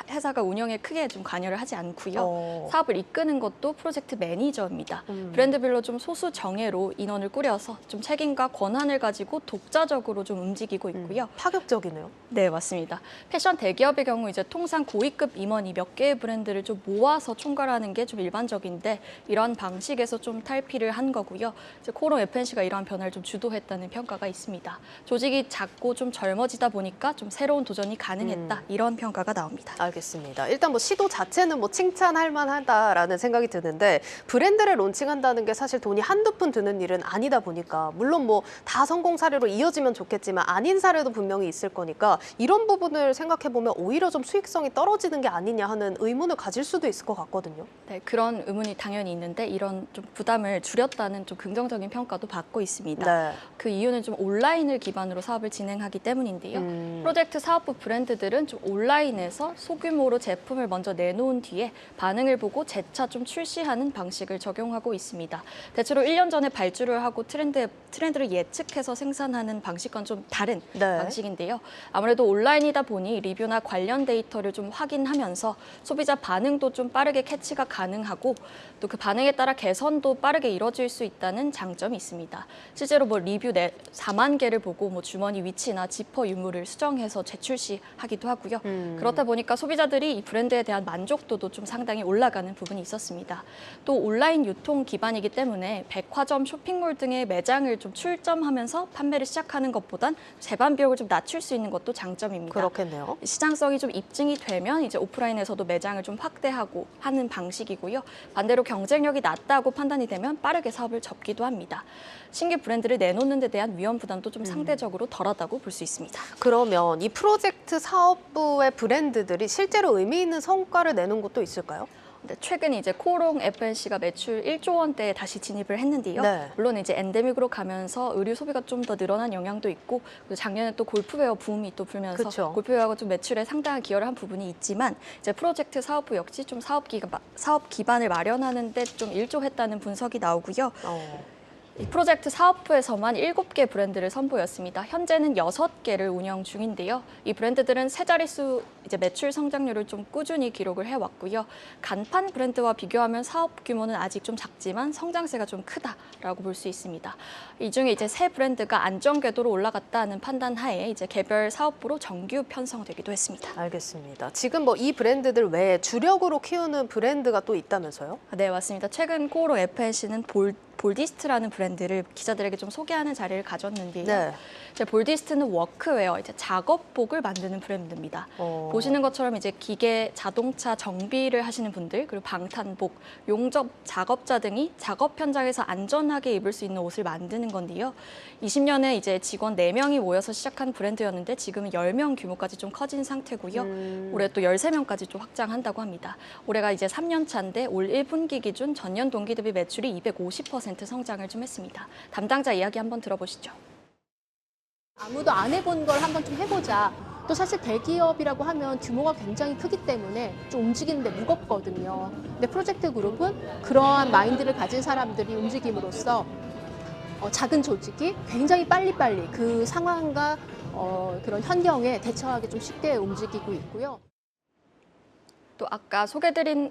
Speaker 16: 회사가 운영에 크게 좀 관여를 하지 않고요. 사업을 이끄는 것도 프로젝트 매니저입니다. 브랜드별로 좀 소수 정예로 인원을 꾸려서 좀 책임과 권한을 가지고 독자적으로 좀 움직이고 있고요.
Speaker 1: 파격적이네요.
Speaker 16: 네, 맞습니다. 패션 대기업의 경우 이제 통상 고위급 임원이 몇 개의 브랜드를 좀 모아서 총괄하는 게 좀 일반적인데 이런 방식에서 좀 탈피를 한 거고요. 이제 코오롱 F&C가 이러한 변화를 좀 주도했다는 평가가 있습니다. 조직이 작고 좀 젊어지다 보니까 좀 새로운 도전이 가능했다 이런 평가가 나옵니다.
Speaker 1: 알겠습니다. 일단 시도 자체는 칭찬할 만하다라는 생각이 드는데 브랜드를 론칭한다는 게 사실 돈이 한두 푼 드는 일은 아니다 보니까 물론 다 성공 사례로 이어지면 좋겠지만 아닌 사례도 분명히 있을 거니까 이런 부분을 생각해 보면 오히려 좀 수익성이 떨어지는 게 아니냐 하는 의문을 가질 수도 있을 것 같거든요.
Speaker 16: 네, 그런 의문이 당연히 있는데 이런 좀 부담을 줄였다는 좀 긍정적인 평가도 받고 있습니다. 그 이유는 좀 온라인을 기반으로 사업을 진행하기 때문인데요. 프로젝트 사업부 브랜드들은 좀 온라인에서 소규모로 제품을 먼저 내놓은 뒤에 반응을 보고 재차 좀 출시하는 방식을 적용하고 있습니다. 대체로 1년 전에 발주를 하고 트렌드를 예측해서 생산하는 방식과는 좀 다른 방식인데요. 아무래도 온라인이다 보니 리뷰나 관련 데이터를 좀 확인하면서 소비자 반응도 좀 빠르게 캐치가 가능하고 또 그 반응에 따라 개선도 빠르게 이뤄질 수 있다는 장점이 있습니다. 실제로 리뷰 4만 개를 보고 주머니 위치나 지퍼 유무를 수정해서 재출시하기도 하고요. 그렇다 보니까 소비자들이 이 브랜드에 대한 만족도도 좀 상당히 올라가는 부분이 있었습니다. 또 온라인 유통 기반이기 때문에 백화점, 쇼핑몰 등의 매장을 좀 출점하면서 판매를 시작하는 것보단 재반 비용을 좀 낮출 수 있는 것도 장점입니다.
Speaker 1: 그렇겠네요.
Speaker 16: 시장성이 좀 입증이 되면 이제 오프라인에서도 매장을 좀 확대하고 하는 방식이고요. 반대로 경쟁력이 낮다고 판단이 되면 빠르게 사업을 접기도 합니다. 신규 브랜드를 내놓는 데 대한 위험 부담도 좀 상대적으로 덜하다고 볼 수 있습니다.
Speaker 1: 그러면 이 프로젝트 사업부의 브랜드들이 실제로 의미 있는 성과를 내는 곳도 있을까요?
Speaker 16: 네, 최근 이제 코오롱 FNC가 매출 1조 원대에 다시 진입을 했는데요.
Speaker 1: 네.
Speaker 16: 물론 이제 엔데믹으로 가면서 의류 소비가 좀 더 늘어난 영향도 있고, 그리고 작년에 또 골프웨어 붐이 또 불면서
Speaker 1: 그쵸.
Speaker 16: 골프웨어가 좀 매출에 상당한 기여를 한 부분이 있지만, 이제 프로젝트 사업부 역시 좀 사업 기반을 마련하는 데 좀 일조했다는 분석이 나오고요. 이 프로젝트 사업부에서만 7개 브랜드를 선보였습니다. 현재는 6개를 운영 중인데요. 이 브랜드들은 세 자릿수 이제 매출 성장률을 좀 꾸준히 기록을 해왔고요. 간판 브랜드와 비교하면 사업 규모는 아직 좀 작지만 성장세가 좀 크다라고 볼 수 있습니다. 이 중에 이제 세 브랜드가 안정 궤도로 올라갔다는 판단 하에 이제 개별 사업부로 정규 편성되기도 했습니다.
Speaker 1: 알겠습니다. 지금 뭐 이 브랜드들 외에 주력으로 키우는 브랜드가 또 있다면서요?
Speaker 16: 네, 맞습니다. 최근 코오롱 FNC는 볼디스트라는 브랜드를 기자들에게 좀 소개하는 자리를 가졌는데요.
Speaker 1: 네.
Speaker 16: 이제 볼디스트는 워크웨어, 이제 작업복을 만드는 브랜드입니다. 보시는 것처럼 이제 기계, 자동차 정비를 하시는 분들, 그리고 방탄복, 용접 작업자 등이 작업 현장에서 안전하게 입을 수 있는 옷을 만드는 건데요. 20년에 이제 직원 4명이 모여서 시작한 브랜드였는데 지금은 10명 규모까지 좀 커진 상태고요. 올해 또 13명까지 좀 확장한다고 합니다. 올해가 이제 3년 차인데 올 1분기 기준 전년 동기 대비 매출이 250% 성장을 좀 했습니다. 담당자 이야기 한번 들어보시죠.
Speaker 17: 아무도 안 해본 걸 한번 좀 해보자. 또 사실 대기업이라고 하면 규모가 굉장히 크기 때문에 좀 움직이는데 무겁거든요. 근데 프로젝트 그룹은 그러한 마인드를 가진 사람들이 움직임으로써 작은 조직이 굉장히 빨리빨리 그 상황과 그런 환경에 대처하기 좀 쉽게 움직이고 있고요.
Speaker 16: 또 아까 소개드린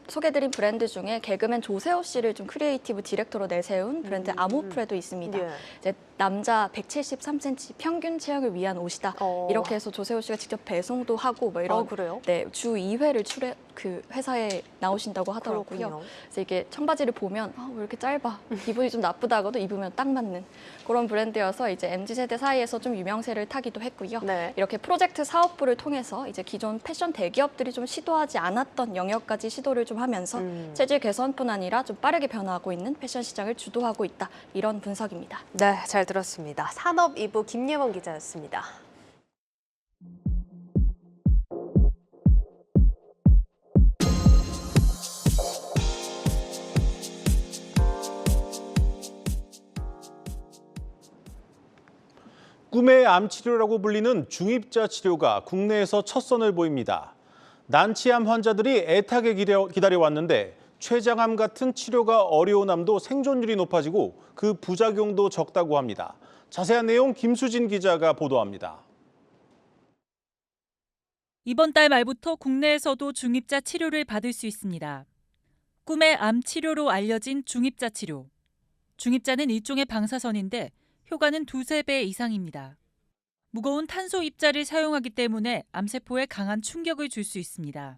Speaker 16: 브랜드 중에 개그맨 조세호 씨를 좀 크리에이티브 디렉터로 내세운 브랜드 아모프레도 있습니다.
Speaker 1: 예.
Speaker 16: 이제 남자 173cm 평균 체형을 위한 옷이다. 이렇게 해서 조세호 씨가 직접 배송도 하고 뭐 이런
Speaker 1: 그래요?
Speaker 16: 네, 주 2회를 그 회사에 나오신다고 하더라고요.
Speaker 1: 그렇군요.
Speaker 16: 그래서 이게 청바지를 보면 왜 이렇게 짧아? 기분이 좀 나쁘다고도 입으면 딱 맞는 그런 브랜드여서 이제 MZ세대 사이에서 좀 유명세를 타기도 했고요.
Speaker 1: 네.
Speaker 16: 이렇게 프로젝트 사업부를 통해서 이제 기존 패션 대기업들이 좀 시도하지 않았던 영역까지 시도를 좀 하면서 체질 개선뿐 아니라 좀 빠르게 변화하고 있는 패션 시장을 주도하고 있다. 이런 분석입니다.
Speaker 1: 네, 잘 들었습니다. 산업 2부 김예원 기자였습니다.
Speaker 2: 꿈의 암 치료라고 불리는 중입자 치료가 국내에서 첫 선을 보입니다. 난치암 환자들이 애타게 기다려왔는데 췌장암 같은 치료가 어려운 암도 생존율이 높아지고 그 부작용도 적다고 합니다. 자세한 내용 김수진 기자가 보도합니다.
Speaker 18: 이번 달 말부터 국내에서도 중입자 치료를 받을 수 있습니다. 꿈의 암 치료로 알려진 중입자 치료. 중입자는 일종의 방사선인데 효과는 2~3배 이상입니다. 무거운 탄소 입자를 사용하기 때문에 암세포에 강한 충격을 줄 수 있습니다.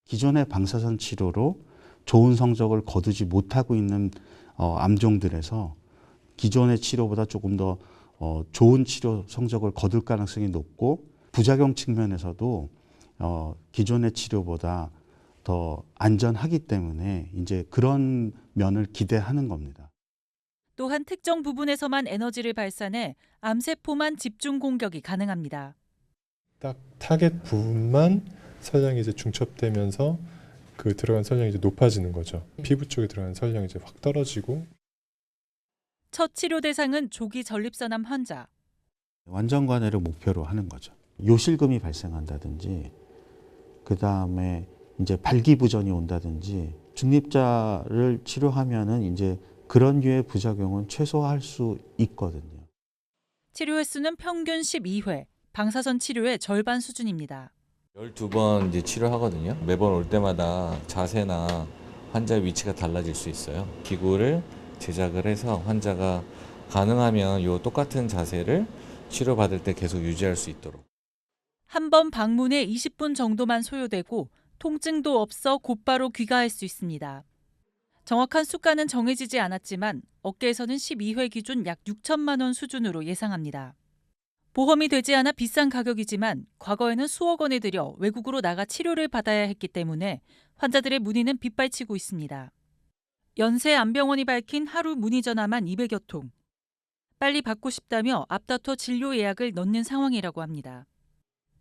Speaker 19: 기존의 방사선 치료로 좋은 성적을 거두지 못하고 있는 암종들에서 기존의 치료보다 조금 더 좋은 치료 성적을 거둘 가능성이 높고 부작용 측면에서도 기존의 치료보다 더 안전하기 때문에 이제 그런 면을 기대하는 겁니다.
Speaker 18: 또한 특정 부분에서만 에너지를 발산해 암세포만 집중 공격이 가능합니다.
Speaker 20: 딱 타겟 부분만 설량이 이제 중첩되면서 그 들어간 설량이 이제 높아지는 거죠. 피부 쪽에 들어간 설량이 이제 확 떨어지고.
Speaker 18: 첫 치료 대상은 조기 전립선암 환자.
Speaker 19: 완전 관해를 목표로 하는 거죠. 요실금이 발생한다든지 그다음에 이제 발기부전이 온다든지 중립자를 치료하면은 이제 그런 류의 부작용은 최소화할 수 있거든요.
Speaker 18: 치료 횟수는 평균 12회, 방사선 치료의 절반 수준입니다.
Speaker 21: 12번 이제 치료하거든요. 매번 올 때마다 자세나 환자 위치가 달라질 수 있어요. 기구를 제작을 해서 환자가 가능하면 이 똑같은 자세를 치료받을 때 계속 유지할 수 있도록.
Speaker 18: 한 번 방문에 20분 정도만 소요되고 통증도 없어 곧바로 귀가할 수 있습니다. 정확한 수가는 정해지지 않았지만 업계에서는 12회 기준 약 6천만 원 수준으로 예상합니다. 보험이 되지 않아 비싼 가격이지만 과거에는 수억 원을 들여 외국으로 나가 치료를 받아야 했기 때문에 환자들의 문의는 빗발치고 있습니다. 연세안병원이 밝힌 하루 문의 전화만 200여 통. 빨리 받고 싶다며 앞다퉈 진료 예약을 넣는 상황이라고 합니다.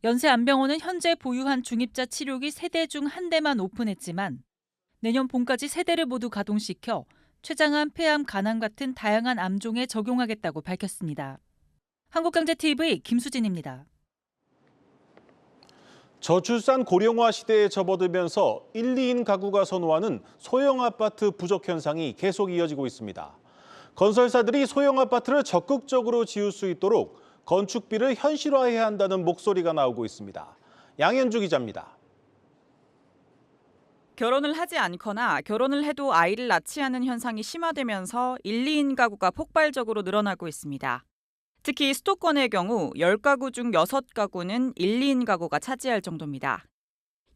Speaker 18: 연세안병원은 현재 보유한 중입자 치료기 3대 중 1대만 오픈했지만 내년 봄까지 3대를 모두 가동시켜 췌장암, 폐암, 간암 같은 다양한 암종에 적용하겠다고 밝혔습니다. 한국경제TV 김수진입니다.
Speaker 2: 저출산 고령화 시대에 접어들면서 1, 2인 가구가 선호하는 소형 아파트 부족 현상이 계속 이어지고 있습니다. 건설사들이 소형 아파트를 적극적으로 지을 수 있도록 건축비를 현실화해야 한다는 목소리가 나오고 있습니다. 양현주 기자입니다.
Speaker 4: 결혼을 하지 않거나 결혼을 해도 아이를 낳지 않은 현상이 심화되면서 1, 2인 가구가 폭발적으로 늘어나고 있습니다. 특히 수도권의 경우 10가구 중 6가구는 1, 2인 가구가 차지할 정도입니다.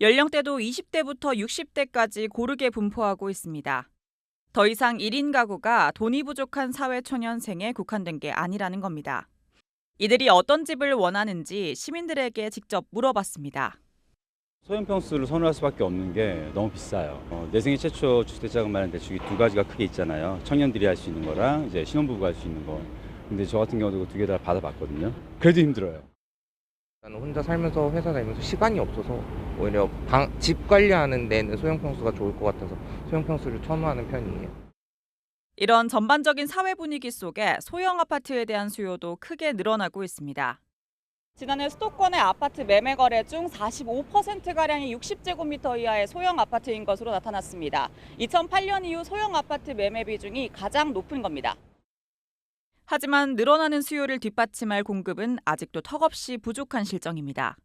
Speaker 4: 연령대도 20대부터 60대까지 고르게 분포하고 있습니다. 더 이상 1인 가구가 돈이 부족한 사회초년생에 국한된 게 아니라는 겁니다. 이들이 어떤 집을 원하는지 시민들에게 직접 물어봤습니다.
Speaker 22: 소형 평수를 선호할 수밖에 없는 게 너무 비싸요. 내 생애 최초 주택자금 마련 대출이 2가지가 크게 있잖아요. 청년들이 할 수 있는 거랑 이제 신혼부부가 할 수 있는 거. 근데 저 같은 경우도 2개 다 받아봤거든요. 그래도 힘들어요.
Speaker 23: 나는 혼자 살면서 회사 다니면서 시간이 없어서 오히려 집 관리하는 데는 소형 평수가 좋을 것 같아서 소형 평수를 선호하는 편이에요.
Speaker 4: 이런 전반적인 사회 분위기 속에 소형 아파트에 대한 수요도 크게 늘어나고 있습니다. 지난해 수도권의 아파트 매매 거래 중 45%가량이 60제곱미터 이하의 소형 아파트인 것으로 나타났습니다. 2008년 이후 소형 아파트 매매 비중이 가장 높은 겁니다. 하지만 늘어나는 수요를 뒷받침할 공급은 아직도 턱없이 부족한 실정입니다.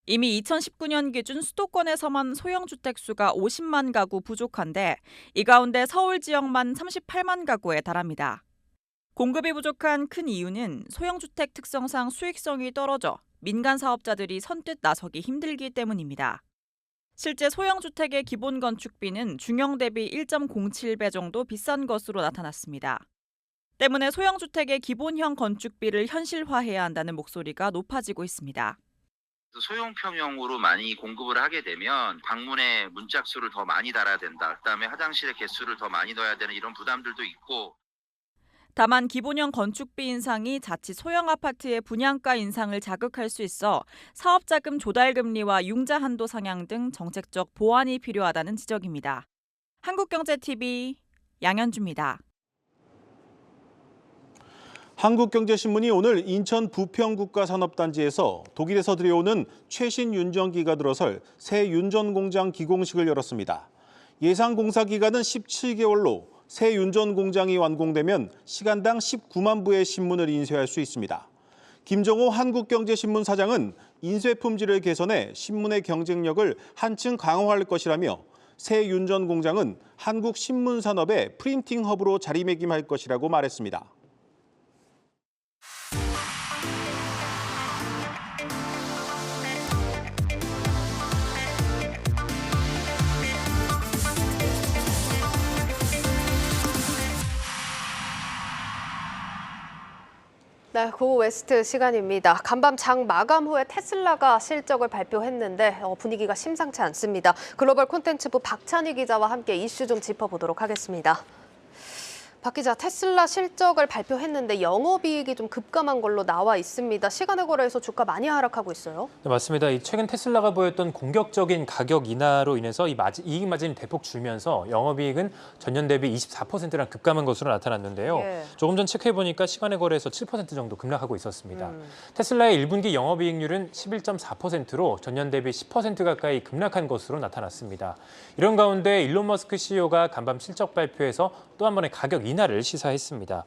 Speaker 4: 이미 2019년 기준 수도권에서만 소형 주택 수가 50만 가구 부족한데 이 가운데 서울 지역만 38만 가구에 달합니다. 공급이 부족한 큰 이유는 소형 주택 특성상 수익성이 떨어져 민간 사업자들이 선뜻 나서기 힘들기 때문입니다. 실제 소형 주택의 기본 건축비는 중형 대비 1.07배 정도 비싼 것으로 나타났습니다. 때문에 소형 주택의 기본형 건축비를 현실화해야 한다는 목소리가 높아지고 있습니다.
Speaker 24: 소형평형으로 많이 공급을 하게 되면 방문에 문짝수를 더 많이 달아야 된다. 그다음에 화장실의 개수를 더 많이 넣어야 되는 이런 부담들도 있고.
Speaker 4: 다만 기본형 건축비 인상이 자칫 소형 아파트의 분양가 인상을 자극할 수 있어 사업자금 조달금리와 융자 한도 상향 등 정책적 보완이 필요하다는 지적입니다. 한국경제TV 양현주입니다.
Speaker 2: 한국경제신문이 오늘 인천 부평국가산업단지에서 독일에서 들여오는 최신 윤전기가 들어설 새 윤전공장 기공식을 열었습니다. 예상 공사 기간은 17개월로 새 윤전공장이 완공되면 시간당 19만 부의 신문을 인쇄할 수 있습니다. 김정호 한국경제신문 사장은 인쇄 품질을 개선해 신문의 경쟁력을 한층 강화할 것이라며 새 윤전공장은 한국 신문 산업의 프린팅 허브로 자리매김할 것이라고 말했습니다.
Speaker 1: 네, 고 웨스트 시간입니다. 간밤 장 마감 후에 테슬라가 실적을 발표했는데 분위기가 심상치 않습니다. 글로벌 콘텐츠부 박찬희 기자와 함께 이슈 좀 짚어보도록 하겠습니다. 박 기자, 테슬라 실적을 발표했는데 영업이익이 좀 급감한 걸로 나와 있습니다. 시간에 거래해서 주가 많이 하락하고 있어요.
Speaker 10: 네, 맞습니다. 최근 테슬라가 보였던 공격적인 가격 인하로 인해서 이익 마진이 대폭 줄면서 영업이익은 전년 대비 24%나 급감한 것으로 나타났는데요.
Speaker 1: 예.
Speaker 10: 조금 전 체크해보니까 시간에 거래해서 7% 정도 급락하고 있었습니다. 테슬라의 1분기 영업이익률은 11.4%로 전년 대비 10% 가까이 급락한 것으로 나타났습니다. 이런 가운데 일론 머스크 CEO가 간밤 실적 발표에서 또 한 번의 가격 인하를 시사했습니다.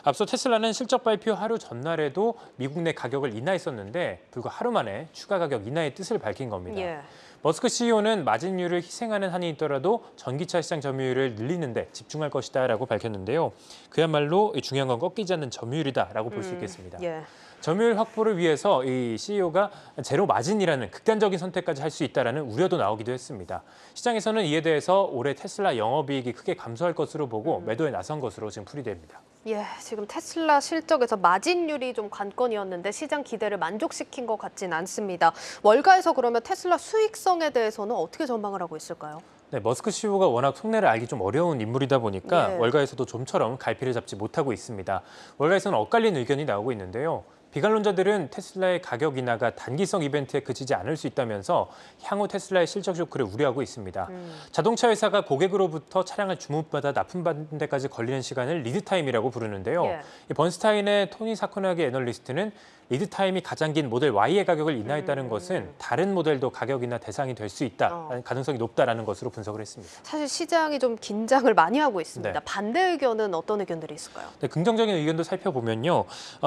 Speaker 10: 앞서 테슬라는 실적 발표 하루 전날에도 미국 내 가격을 인하했었는데 불과 하루 만에 추가 가격 인하의 뜻을 밝힌 겁니다.
Speaker 1: 예.
Speaker 10: 머스크 CEO는 마진율을 희생하는 한이 있더라도 전기차 시장 점유율을 늘리는 데 집중할 것이다라고 밝혔는데요. 그야말로 중요한 건 꺾이지 않는 점유율이다라고 볼 수 있겠습니다.
Speaker 1: 예.
Speaker 10: 점유율 확보를 위해서 이 CEO가 제로 마진이라는 극단적인 선택까지 할 수 있다라는 우려도 나오기도 했습니다. 시장에서는 이에 대해서 올해 테슬라 영업이익이 크게 감소할 것으로 보고 매도에 나선 것으로 지금 풀이됩니다.
Speaker 1: 예, 지금 테슬라 실적에서 마진율이 좀 관건이었는데 시장 기대를 만족시킨 것 같진 않습니다. 월가에서 그러면 테슬라 수익성에 대해서는 어떻게 전망을 하고 있을까요?
Speaker 3: 네, 머스크 CEO가 워낙 속내를 알기 좀 어려운 인물이다 보니까
Speaker 5: 예.
Speaker 3: 월가에서도 좀처럼 갈피를 잡지 못하고 있습니다. 월가에서는 엇갈린 의견이 나오고 있는데요. 비관론자들은 테슬라의 가격 인하가 단기성 이벤트에 그치지 않을 수 있다면서 향후 테슬라의 실적 쇼크를 우려하고 있습니다. 자동차 회사가 고객으로부터 차량을 주문받아 납품받는 데까지 걸리는 시간을 리드타임이라고 부르는데요.
Speaker 5: 예.
Speaker 3: 이 번스타인의 토니 사코나기 애널리스트는 리드타임이 가장 긴 모델 Y의 가격을 인하했다는 것은 다른 모델도 가격 인하 대상이 될 수 있다, 가능성이 높다라는 것으로 분석을 했습니다.
Speaker 1: 사실 시장이 좀 긴장을 많이 하고 있습니다.
Speaker 3: 네.
Speaker 1: 반대 의견은 어떤 의견들이 있을까요?
Speaker 3: 네, 긍정적인 의견도 살펴보면요.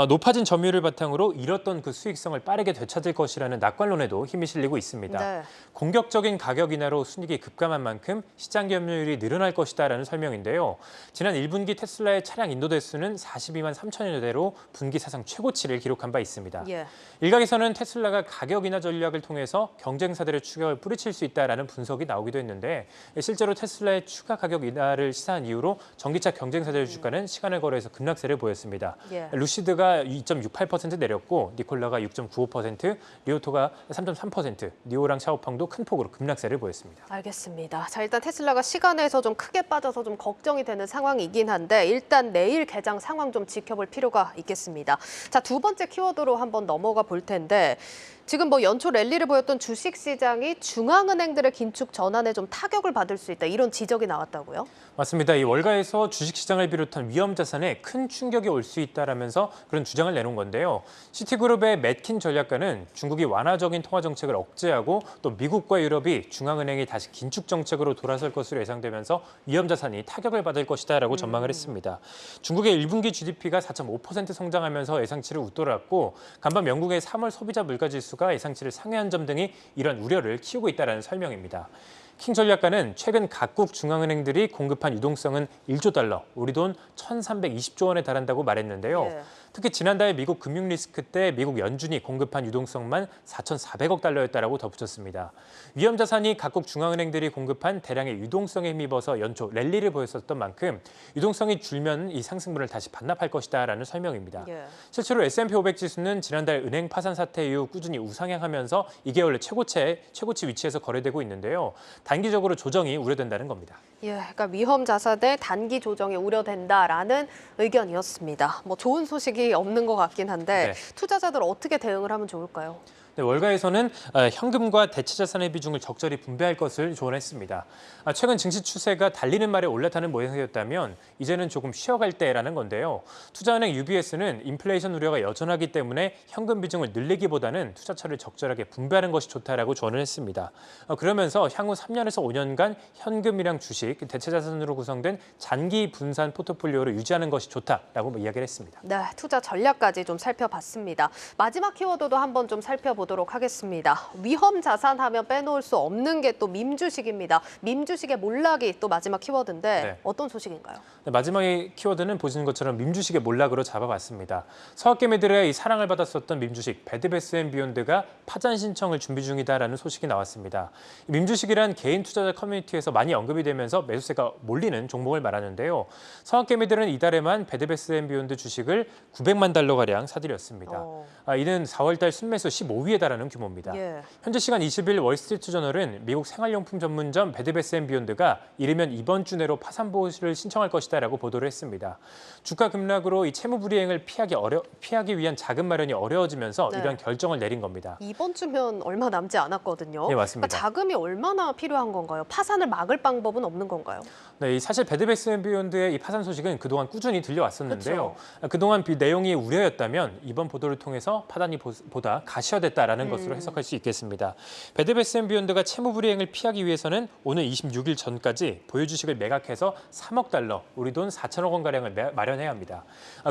Speaker 3: 높아진 점유율을 바탕으로 잃었던 그 수익성을 빠르게 되찾을 것이라는 낙관론에도 힘이 실리고 있습니다.
Speaker 1: 네.
Speaker 3: 공격적인 가격 인하로 순이익이 급감한 만큼 시장 점유율이 늘어날 것이다라는 설명인데요. 지난 1분기 테슬라의 차량 인도 대수는 42만 3천여 대로 분기 사상 최고치를 기록한 바 있습니다.
Speaker 1: 예.
Speaker 3: 일각에서는 테슬라가 가격 인하 전략을 통해서 경쟁사들의 추격을 뿌리칠 수 있다라는 분석이 나오기도 했는데 실제로 테슬라의 추가 가격 인하를 시사한 이후로 전기차 경쟁사들의 주가는 시간을 거래해서 급락세를 보였습니다.
Speaker 1: 예.
Speaker 3: 루시드가 2.68% 내렸고 니콜라가 6.95%, 리오토가 3.3%, 니오랑 샤오팡도 큰 폭으로 급락세를 보였습니다.
Speaker 1: 알겠습니다. 자, 일단 테슬라가 시간에서 좀 크게 빠져서 좀 걱정이 되는 상황이긴 한데 일단 내일 개장 상황 좀 지켜볼 필요가 있겠습니다. 자, 두 번째 키워드로 한번 넘어가 볼 텐데 지금 뭐 연초 랠리를 보였던 주식 시장이 중앙은행들의 긴축 전환에 좀 타격을 받을 수 있다 이런 지적이 나왔다고요?
Speaker 3: 맞습니다. 이 월가에서 주식시장을 비롯한 위험 자산에 큰 충격이 올 수 있다라면서 그런 주장을 내놓은 건데요. 시티그룹의 맷킨 전략가는 중국이 완화적인 통화 정책을 억제하고 또 미국과 유럽이 중앙은행이 다시 긴축 정책으로 돌아설 것으로 예상되면서 위험 자산이 타격을 받을 것이다라고 전망을 했습니다. 중국의 1분기 GDP가 4.5% 성장하면서 예상치를 웃돌았고 간밤 영국의 3월 소비자 물가 지수가 예상치를 상회한 점 등이 이런 우려를 키우고 있다는 설명입니다. 킹 전략가는 최근 각국 중앙은행들이 공급한 유동성은 1조 달러, 우리 돈 1,320조 원에 달한다고 말했는데요.
Speaker 1: 예.
Speaker 3: 특히 지난달 미국 금융 리스크 때 미국 연준이 공급한 유동성만 4,400억 달러였다라고 덧붙였습니다. 위험 자산이 각국 중앙은행들이 공급한 대량의 유동성에 힘입어서 연초 랠리를 보였었던 만큼 유동성이 줄면 이 상승분을 다시 반납할 것이다라는 설명입니다.
Speaker 1: 예.
Speaker 3: 실제로 S&P 500 지수는 지난달 은행 파산 사태 이후 꾸준히 우상향하면서 2개월 최고치 위치에서 거래되고 있는데요. 단기적으로 조정이 우려된다는 겁니다.
Speaker 1: 예, 그러니까 위험 자산의 단기 조정이 우려된다라는 의견이었습니다. 뭐 좋은 소식이 없는 것 같긴 한데
Speaker 3: 네.
Speaker 1: 투자자들 어떻게 대응을 하면 좋을까요?
Speaker 3: 네, 월가에서는 현금과 대체 자산의 비중을 적절히 분배할 것을 조언했습니다. 최근 증시 추세가 달리는 말에 올라타는 모양새였다면 이제는 조금 쉬어갈 때라는 건데요. 투자은행 UBS는 인플레이션 우려가 여전하기 때문에 현금 비중을 늘리기보다는 투자처를 적절하게 분배하는 것이 좋다라고 조언을 했습니다. 그러면서 향후 3년에서 5년간 현금이랑 주식, 대체 자산으로 구성된 장기 분산 포트폴리오를 유지하는 것이 좋다라고 이야기를 했습니다.
Speaker 1: 네, 투자 전략까지 좀 살펴봤습니다. 마지막 키워드도 한번 좀 살펴보도록 하겠습니다. 위험 자산 하면 빼놓을 수 없는 게 또 밈주식입니다. 밈주식의 몰락이 또 마지막 키워드인데
Speaker 3: 네.
Speaker 1: 어떤 소식인가요?
Speaker 3: 네, 마지막의 키워드는 보시는 것처럼 밈주식의 몰락으로 잡아봤습니다. 서학개미들의 이 사랑을 받았었던 밈주식 배드베스앤비욘드가 파산 신청을 준비 중이다라는 소식이 나왔습니다. 밈주식이란 개인 투자자 커뮤니티에서 많이 언급이 되면서 매수세가 몰리는 종목을 말하는데요. 서학개미들은 이달에만 배드베스앤비욘드 주식을 900만 달러가량 사들였습니다. 이는 4월달 순매수 15위에 달하는 규모입니다.
Speaker 1: 예.
Speaker 3: 현재 시간 20일 월스트리트저널은 미국 생활용품 전문점 배드베스앤비욘드가 이르면 이번 주 내로 파산 보호를 신청할 것이다라고 보도를 했습니다. 주가 급락으로 이 채무 불이행을 피하기 위한 자금 마련이 어려워지면서
Speaker 1: 네.
Speaker 3: 이러한 결정을 내린 겁니다.
Speaker 1: 이번 주면 얼마 남지 않았거든요.
Speaker 3: 네, 맞습니다.
Speaker 1: 그러니까 자금이 얼마나 필요한 건가요? 파산을 막을 방법은 없는 건가요?
Speaker 3: 네, 사실 배드베스앤비욘드의 이 파산 소식은 그동안 꾸준히 들려왔었는데요. 그동안 내용이 우려였다면 이번 보도를 통해서 파산이 보다 가시화됐다라는 것으로 해석할 수 있겠습니다. 배드베스앤비욘드가 채무 불이행을 피하기 위해서는 오늘 26일 전까지 보유 주식을 매각해서 3억 달러, 우리 돈 4천억 원가량을 마련해야 합니다.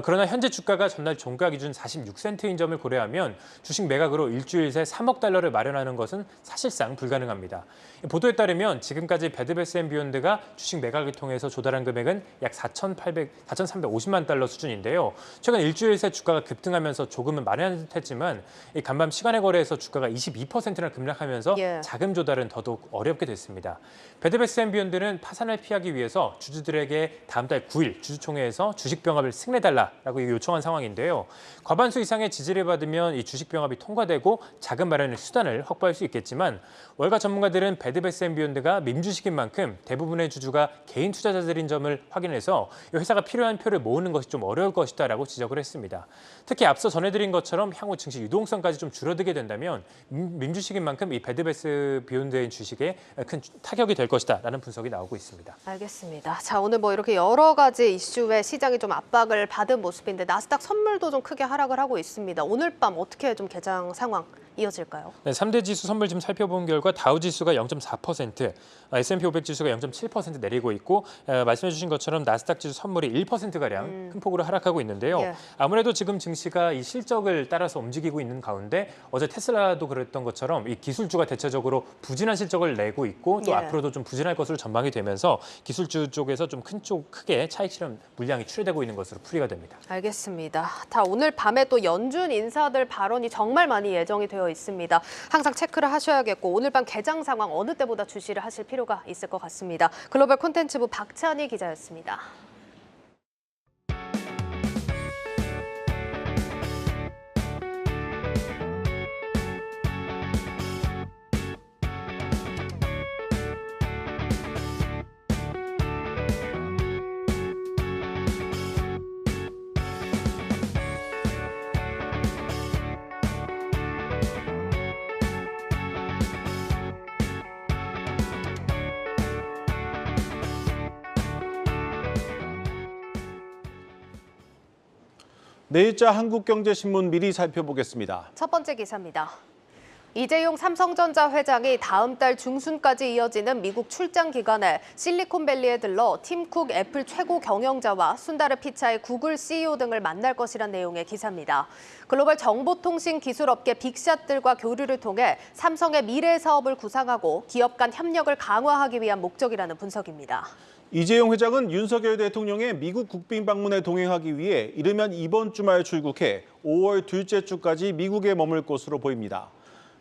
Speaker 3: 그러나 현재 주가가 전날 종가 기준 46센트인 점을 고려하면 주식 매각으로 일주일 새 3억 달러를 마련하는 것은 사실상 불가능합니다. 보도에 따르면 지금까지 배드베스앤비욘드가 주식 매각을 통해서 조달한 금액은 약 4,350만 달러 수준인데요. 최근 일주일 새 주가가 급등하면서 조금은 마련한 듯했지만 간밤 시간에 지난해 거래에서 주가가 22%나 급락하면서
Speaker 1: 예.
Speaker 3: 자금 조달은 더더욱 어렵게 됐습니다. 베드베스앤비욘드는 파산을 피하기 위해서 주주들에게 다음 달 9일 주주총회에서 주식병합을 승인해달라고 요청한 상황인데요. 과반수 이상의 지지를 받으면 이 주식병합이 통과되고 자금 마련의 수단을 확보할 수 있겠지만 월가 전문가들은 베드베스앤비욘드가 밈주식인 만큼 대부분의 주주가 개인 투자자들인 점을 확인해서 이 회사가 필요한 표를 모으는 것이 좀 어려울 것이다라고 지적을 했습니다. 특히 앞서 전해드린 것처럼 향후 증시 유동성까지 좀 줄어들게 된다면 민주식인 만큼 이 베드베스비욘드의 주식에 큰 타격이 될 것이다라는 분석이 나오고 있습니다.
Speaker 1: 알겠습니다. 자, 오늘 뭐 이렇게 여러 가지 이슈에 시장이 좀 압박을 받은 모습인데 나스닥 선물도 좀 크게 하락을 하고 있습니다. 오늘 밤 어떻게 좀 개장 상황 이어질까요?
Speaker 3: 네, 3대 지수 선물 좀 살펴본 결과 다우 지수가 0.4%, S&P 500 지수가 0.7% 내리고 있고 말씀해 주신 것처럼 나스닥 지수 선물이 1%가량 큰 폭으로 하락하고 있는데요.
Speaker 1: 예.
Speaker 3: 아무래도 지금 증시가 이 실적을 따라서 움직이고 있는 가운데 어제 테슬라도 그랬던 것처럼 이 기술주가 대체적으로 부진한 실적을 내고 있고 또
Speaker 1: 예.
Speaker 3: 앞으로도 좀 부진할 것으로 전망이 되면서 기술주 쪽에서 좀 크게 차익 실현 물량이 출회되고 있는 것으로 풀이가 됩니다.
Speaker 1: 알겠습니다. 자, 오늘 밤에 또 연준 인사들 발언이 정말 많이 예정이 되어 있습니다. 항상 체크를 하셔야겠고 오늘 밤 개장 상황 어느 때보다 주시를 하실 필요가 있을 것 같습니다. 글로벌 콘텐츠부 박찬희 기자였습니다.
Speaker 2: 내일자 한국경제신문 미리 살펴보겠습니다.
Speaker 1: 첫 번째 기사입니다. 이재용 삼성전자 회장이 다음 달 중순까지 이어지는 미국 출장 기간에 실리콘밸리에 들러 팀 쿡 애플 최고 경영자와 순다르 피차이 구글 CEO 등을 만날 것이란 내용의 기사입니다. 글로벌 정보통신 기술업계 빅샷들과 교류를 통해 삼성의 미래 사업을 구상하고 기업 간 협력을 강화하기 위한 목적이라는 분석입니다.
Speaker 2: 이재용 회장은 윤석열 대통령의 미국 국빈 방문에 동행하기 위해 이르면 이번 주말 출국해 5월 둘째 주까지 미국에 머물 것으로 보입니다.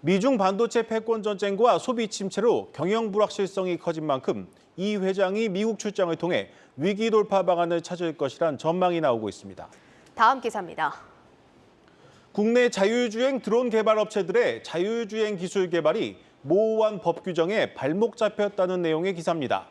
Speaker 2: 미중 반도체 패권 전쟁과 소비 침체로 경영 불확실성이 커진 만큼 이 회장이 미국 출장을 통해 위기 돌파 방안을 찾을 것이란 전망이 나오고 있습니다.
Speaker 1: 다음 기사입니다.
Speaker 2: 국내 자율주행 드론 개발 업체들의 자율주행 기술 개발이 모호한 법 규정에 발목 잡혔다는 내용의 기사입니다.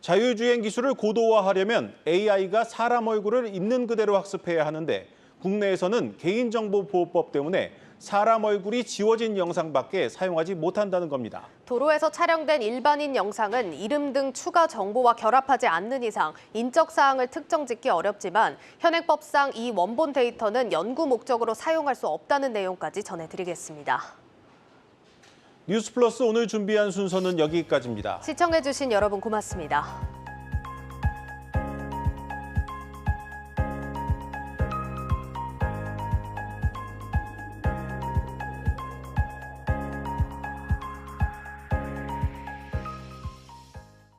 Speaker 2: 자율주행 기술을 고도화하려면 AI가 사람 얼굴을 있는 그대로 학습해야 하는데 국내에서는 개인정보보호법 때문에 사람 얼굴이 지워진 영상밖에 사용하지 못한다는 겁니다.
Speaker 1: 도로에서 촬영된 일반인 영상은 이름 등 추가 정보와 결합하지 않는 이상 인적 사항을 특정짓기 어렵지만 현행법상 이 원본 데이터는 연구 목적으로 사용할 수 없다는 내용까지 전해드리겠습니다.
Speaker 2: 뉴스플러스 오늘 준비한 순서는 여기까지입니다.
Speaker 1: 시청해주신 여러분 고맙습니다.